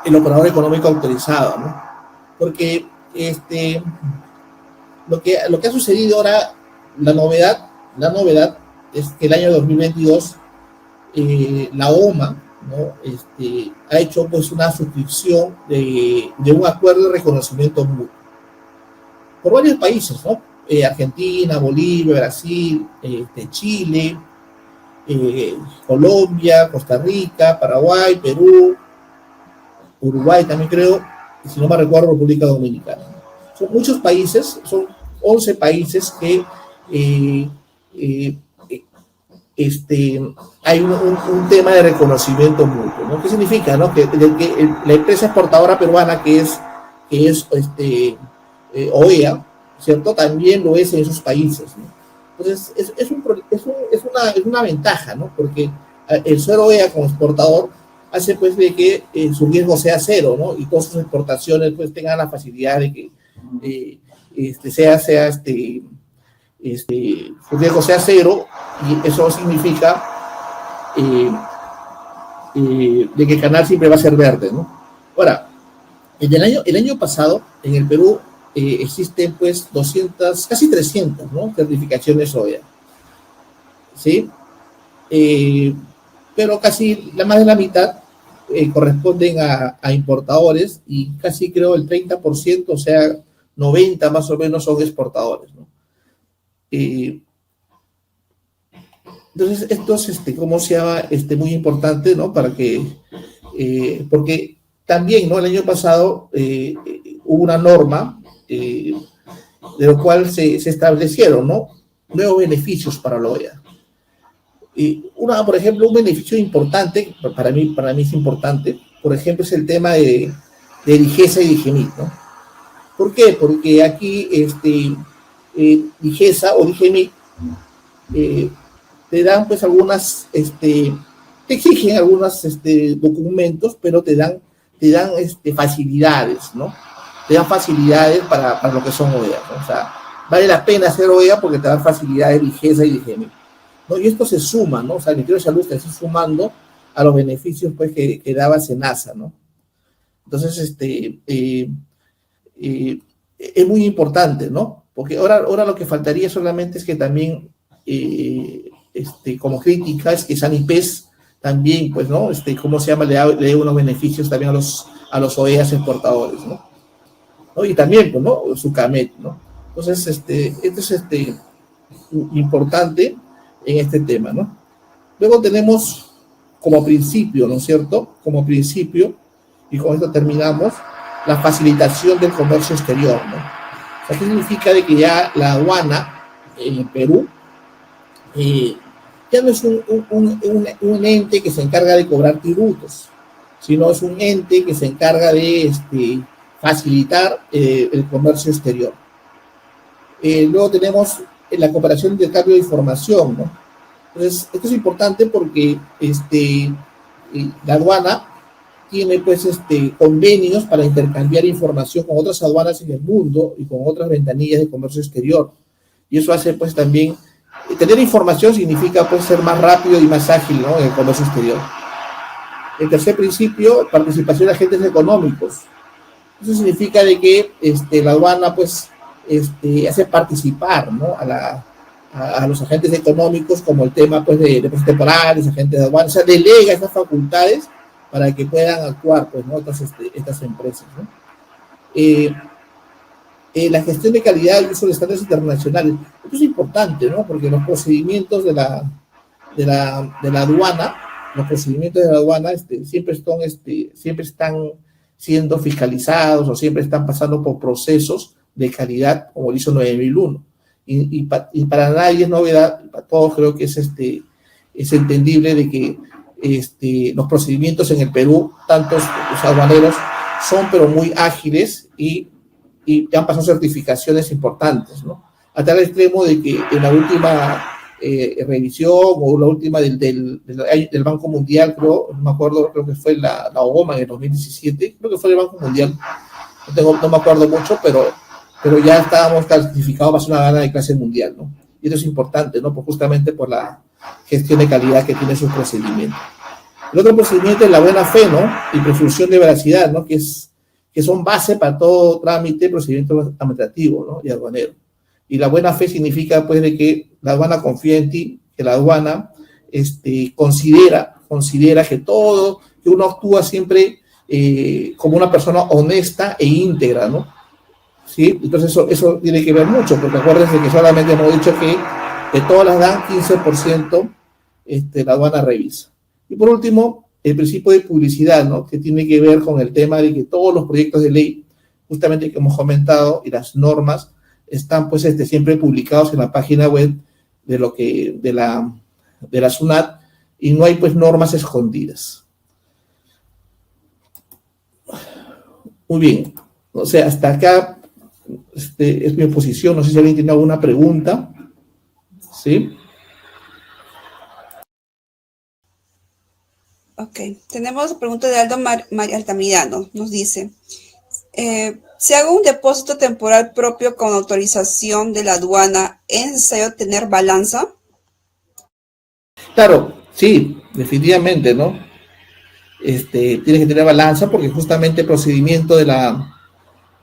el operador económico autorizado, ¿no? Porque lo que ha sucedido ahora, la novedad es que el año 2022, la OMA, ¿no? Ha hecho, pues, una suscripción de un acuerdo de reconocimiento mutuo por varios países, ¿no? Argentina, Bolivia, Brasil, Chile, Colombia, Costa Rica, Paraguay, Perú, Uruguay también creo, y si no me recuerdo, República Dominicana. Son muchos países, son 11 países que hay un tema de reconocimiento mutuo, ¿no? ¿Qué significa, no? Que la empresa exportadora peruana que es OEA, ¿cierto? También lo es en esos países, ¿no? Entonces, es una ventaja, ¿no? Porque el ser OEA como exportador hace, pues, de que su riesgo sea cero, ¿no? Y todas sus exportaciones, pues, tengan la facilidad de que su riesgo sea cero, y eso significa de que el canal siempre va a ser verde, ¿no? Ahora, el año pasado, en el Perú, existen, pues, 200, casi 300, ¿no? Certificaciones OEA, ¿sí? Pero casi más de la mitad corresponden a importadores, y casi creo el 30%, o sea, 90 más o menos, son exportadores, ¿no? Entonces, esto es, ¿cómo se llama? Muy importante, ¿no? Para que, porque también, ¿no? El año pasado hubo una norma de lo cual se establecieron, ¿no? Nuevos beneficios para la OEA. Por ejemplo, un beneficio importante, para mí es importante, por ejemplo, es el tema de Digesa y Digemit, ¿no? ¿Por qué? Porque aquí Digesa o Digemit te dan, pues, algunas, te exigen algunos documentos, pero te dan te dan facilidades, ¿no? Te dan facilidades para lo que son OEA, ¿no? O sea, vale la pena hacer OEA porque te dan facilidades de IGESA y de IGEMI, ¿no? Y esto se suma, ¿no? O sea, el Ministerio de Salud está sumando a los beneficios, pues, que daba SENASA, ¿no? Entonces, es muy importante, ¿no? Porque ahora lo que faltaría solamente es que también, como crítica, es que Sanipes también, pues, ¿no? ¿Cómo se llama? Le dé unos beneficios también a los OEAs exportadores, ¿no? Y también, pues, ¿no? Su CAMET, ¿no? Entonces, esto es importante en este tema, ¿no? Luego tenemos como principio, ¿no es cierto? Como principio, y con esto terminamos, la facilitación del comercio exterior, ¿no? O sea, ¿qué significa? De que ya la aduana en el Perú ya no es un ente que se encarga de cobrar tributos, sino es un ente que se encarga de facilitar el comercio exterior. Luego tenemos la cooperación de intercambio de información, ¿no? Entonces, esto es importante porque la aduana tiene, pues, convenios para intercambiar información con otras aduanas en el mundo y con otras ventanillas de comercio exterior. Y eso hace, pues, también, tener información significa, pues, ser más rápido y más ágil, ¿no? En el comercio exterior. El tercer principio, participación de agentes económicos. Eso significa de que la aduana, pues, hace participar, ¿no? A los agentes económicos, como el tema, pues, de precios temporales, agentes de aduana, o sea, delega esas facultades para que puedan actuar, pues, ¿no? Estas empresas, ¿no? La gestión de calidad y uso de estándares internacionales. Esto es importante, ¿no? Porque los procedimientos de la aduana, los procedimientos de la aduana siempre están siendo fiscalizados o siempre están pasando por procesos de calidad, como el ISO 9001. Y para nadie es novedad, para todos creo que es entendible de que los procedimientos en el Perú, tantos los aduaneros, son pero muy ágiles y han pasado certificaciones importantes, ¿no? A tal extremo de que en la última revisión o la última del Banco Mundial, creo, no me acuerdo, creo que fue la OMA en el 2017, creo que fue el Banco Mundial, no me acuerdo mucho, pero ya estábamos clasificados para ser una gana de clase mundial, ¿no? Y eso es importante, ¿no? Pues justamente por la gestión de calidad que tiene sus procedimientos. El otro procedimiento es la buena fe, ¿no? Y presunción de veracidad, ¿no? Que son base para todo trámite, procedimiento administrativo, ¿no? Y aduanero. Y la buena fe significa, pues, de que la aduana confía en ti, que la aduana considera que uno actúa siempre como una persona honesta e íntegra, ¿no? ¿Sí? Entonces eso tiene que ver mucho, porque acuérdense que solamente hemos dicho que todas las dan 15%, la aduana revisa. Y por último, el principio de publicidad, ¿no? Que tiene que ver con el tema de que todos los proyectos de ley, justamente que hemos comentado, y las normas, están, pues, siempre publicados en la página web de la SUNAT, y no hay, pues, normas escondidas. Muy bien. O sea, hasta acá es mi exposición. No sé si alguien tiene alguna pregunta. ¿Sí? Ok. Tenemos la pregunta de Aldo Altamirano. Nos dice, si hago un depósito temporal propio con autorización de la aduana, ¿es necesario tener balanza? Claro, sí, definitivamente, ¿no? Tienes que tener balanza porque justamente el procedimiento de la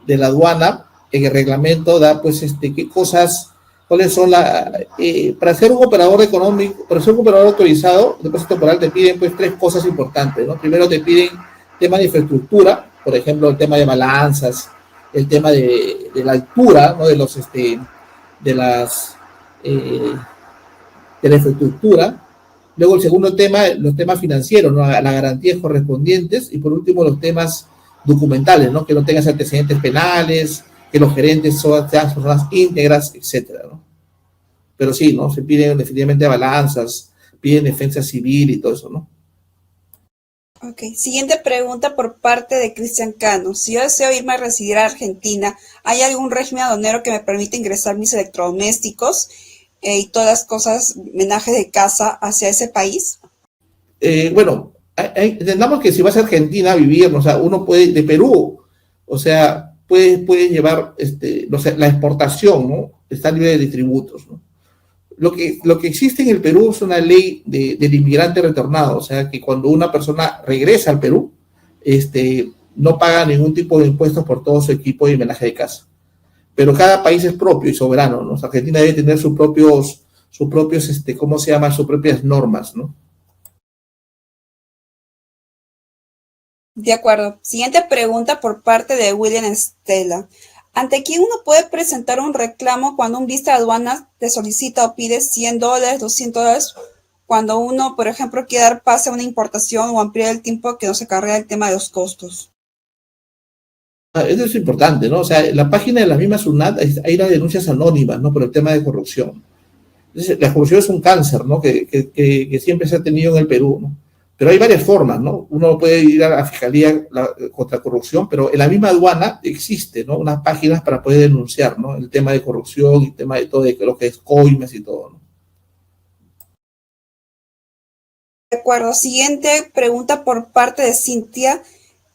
aduana en el reglamento da, pues, qué cosas, cuáles son para ser un operador económico, para ser un operador autorizado, depósito temporal, te piden, pues, 3 cosas importantes, ¿no? Primero te piden tema de infraestructura, por ejemplo, el tema de balanzas, el tema de la altura, ¿no? De la infraestructura. Luego el segundo tema, los temas financieros, ¿no? Las garantías correspondientes, y por último los temas documentales, ¿no? Que no tengas antecedentes penales, que los gerentes sean personas íntegras, etcétera, ¿no? Pero sí, ¿no? Se piden definitivamente balanzas, piden defensa civil y todo eso, ¿no? Ok. Siguiente pregunta por parte de Cristian Cano. Si yo deseo irme a residir a Argentina, ¿hay algún régimen aduanero que me permita ingresar mis electrodomésticos y todas las cosas, menaje de casa hacia ese país? Bueno, Entendamos que si vas a Argentina a vivir, o sea, uno puede, de Perú, o sea, puede llevar no sé, la exportación, ¿no? Está libre de tributos, ¿no? Lo que existe en el Perú es una ley del inmigrante retornado, o sea, que cuando una persona regresa al Perú, no paga ningún tipo de impuestos por todo su equipo de homenaje de casa. Pero cada país es propio y soberano, ¿no? O sea, Argentina debe tener ¿cómo se llama? Sus propias normas, ¿no? De acuerdo. Siguiente pregunta por parte de William Estela. ¿Ante quién uno puede presentar un reclamo cuando un vista de aduanas te solicita o pide $100, $200, cuando uno, por ejemplo, quiere dar pase a una importación o ampliar el tiempo que no se carga el tema de los costos? Eso es importante, ¿no? O sea, en la página de la misma SUNAT hay las denuncias anónimas, ¿no? Por el tema de corrupción. Entonces, la corrupción es un cáncer, ¿no? Que siempre se ha tenido en el Perú, ¿no? Pero hay varias formas, ¿no? Uno puede ir a la Fiscalía contra corrupción, pero en la misma aduana existe, ¿no? Unas páginas para poder denunciar, ¿no? El tema de corrupción, el tema de todo, de lo que es coimas y todo, ¿no? De acuerdo. Siguiente pregunta por parte de Cintia.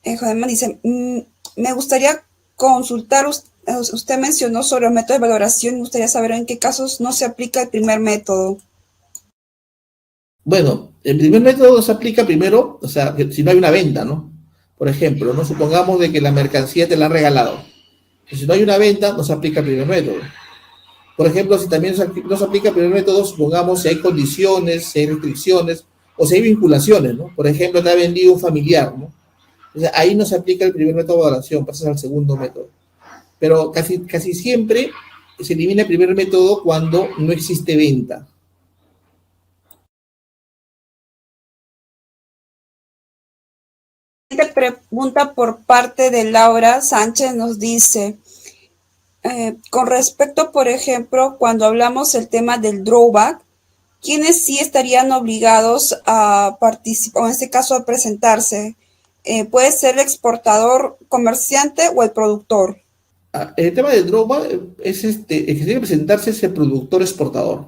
Jodeman dice, me gustaría consultar, usted mencionó sobre los métodos de valoración, me gustaría saber en qué casos no se aplica el primer método. Bueno, el primer método se aplica primero, o sea, si no hay una venta, ¿no? Por ejemplo, no supongamos de que la mercancía te la han regalado. Si no hay una venta, no se aplica el primer método. Por ejemplo, si también no se aplica el primer método, supongamos si hay condiciones, si hay restricciones o si hay vinculaciones, ¿no? Por ejemplo, te ha vendido un familiar, ¿no? O sea, ahí no se aplica el primer método de valoración, pasas al segundo método. Pero casi siempre se elimina el primer método cuando no existe venta. Siguiente pregunta por parte de Laura Sánchez nos dice, con respecto, por ejemplo, cuando hablamos del tema del drawback, ¿quiénes sí estarían obligados a participar, o en este caso a presentarse? ¿Puede ser el exportador, comerciante o el productor? El tema del drawback es el que tiene que presentarse es el productor exportador.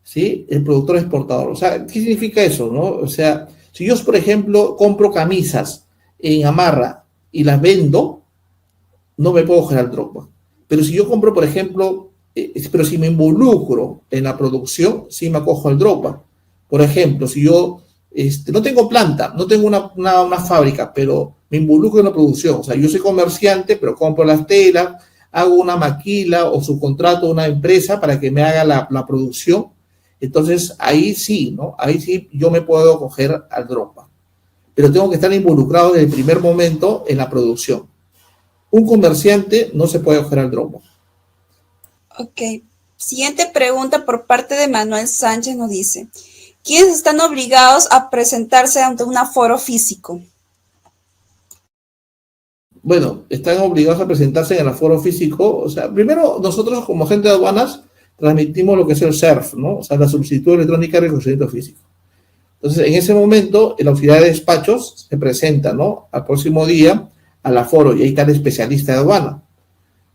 ¿Sí? El productor exportador. O sea, ¿qué significa eso, no? O sea, si yo, por ejemplo, compro camisas en Amarra y las vendo, no me puedo generar drawback. Pero si yo compro, por ejemplo, pero si me involucro en la producción, sí me acojo al drawback. Por ejemplo, si yo no tengo planta, no tengo una fábrica, pero me involucro en la producción. O sea, yo soy comerciante, pero compro las telas, hago una maquila o subcontrato a una empresa para que me haga la producción. Entonces, ahí sí, ¿no? Ahí sí yo me puedo acoger al drawback. Pero tengo que estar involucrado desde el primer momento en la producción. Un comerciante no se puede acoger al drawback. Ok. Siguiente pregunta por parte de Manuel Sánchez nos dice, ¿quiénes están obligados a presentarse ante un aforo físico? Bueno, están obligados a presentarse en el aforo físico. O sea, primero nosotros como agente de aduanas transmitimos lo que es el SERF, ¿no? O sea, la solicitud electrónica de reconocimiento físico. Entonces, en ese momento, el auxiliar de despachos se presenta, ¿no? Al próximo día al aforo y ahí está el especialista de aduana,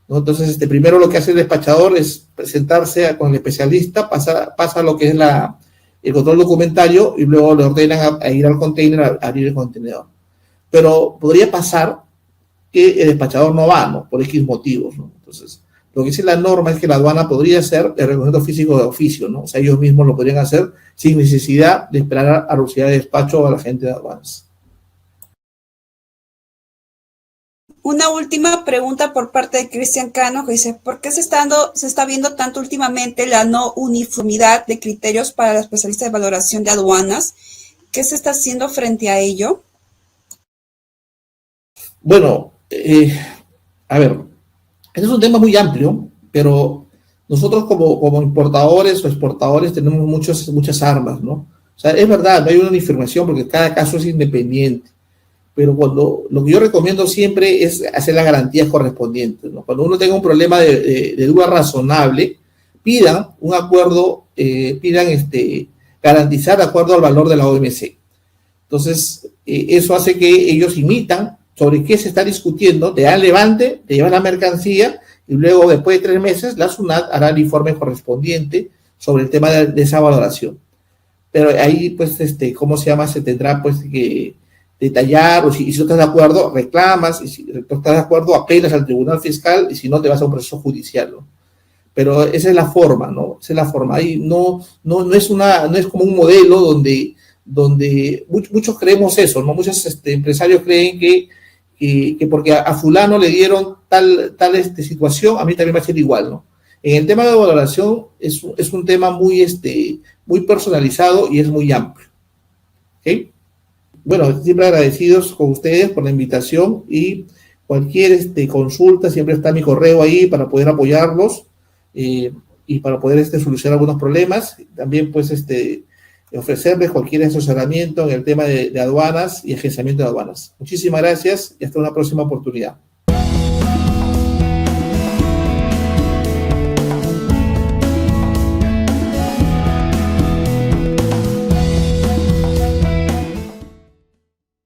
¿no? Entonces, primero lo que hace el despachador es presentarse con el especialista, pasa lo que es el control documentario y luego le ordenan a ir al container a abrir el contenedor. Pero podría pasar que el despachador no va, ¿no? Por X motivos, ¿no? Entonces, lo que dice la norma es que la aduana podría hacer el reconocimiento físico de oficio, ¿no? O sea, ellos mismos lo podrían hacer sin necesidad de esperar a la auxiliar de despacho o a la gente de aduanas. Una última pregunta por parte de Cristian Cano que dice, ¿por qué se está viendo tanto últimamente la no uniformidad de criterios para los especialistas de valoración de aduanas? ¿Qué se está haciendo frente a ello? Bueno, a ver, este es un tema muy amplio, pero nosotros como importadores o exportadores tenemos muchas armas, ¿no? O sea, es verdad, no hay una uniformación porque cada caso es independiente, pero lo que yo recomiendo siempre es hacer las garantías correspondientes, ¿no? Cuando uno tenga un problema de duda razonable, pidan un acuerdo, garantizar de acuerdo al valor de la OMC. Entonces, eso hace que ellos imitan sobre qué se está discutiendo, te dan levante, te llevan la mercancía y luego, después de 3 meses, la SUNAT hará el informe correspondiente sobre el tema de esa valoración. pero ahí, pues, ¿cómo se llama? Se tendrá, pues, que detallar, o si no estás de acuerdo, reclamas, y si no estás de acuerdo, apelas al tribunal fiscal, y si no, te vas a un proceso judicial, ¿no? Pero esa es la forma, ¿no? Esa es la forma. Ahí no es como un modelo donde muchos creemos eso, ¿no? Muchos empresarios creen que porque a fulano le dieron tal situación, a mí también va a ser igual, ¿no? En el tema de valoración es un tema muy personalizado y es muy amplio. ¿Ok? Bueno, siempre agradecidos con ustedes por la invitación y cualquier consulta, siempre está mi correo ahí para poder apoyarlos y para poder solucionar algunos problemas. También, pues, ofrecerles cualquier asesoramiento en el tema de aduanas y agenciamiento de aduanas. Muchísimas gracias y hasta una próxima oportunidad.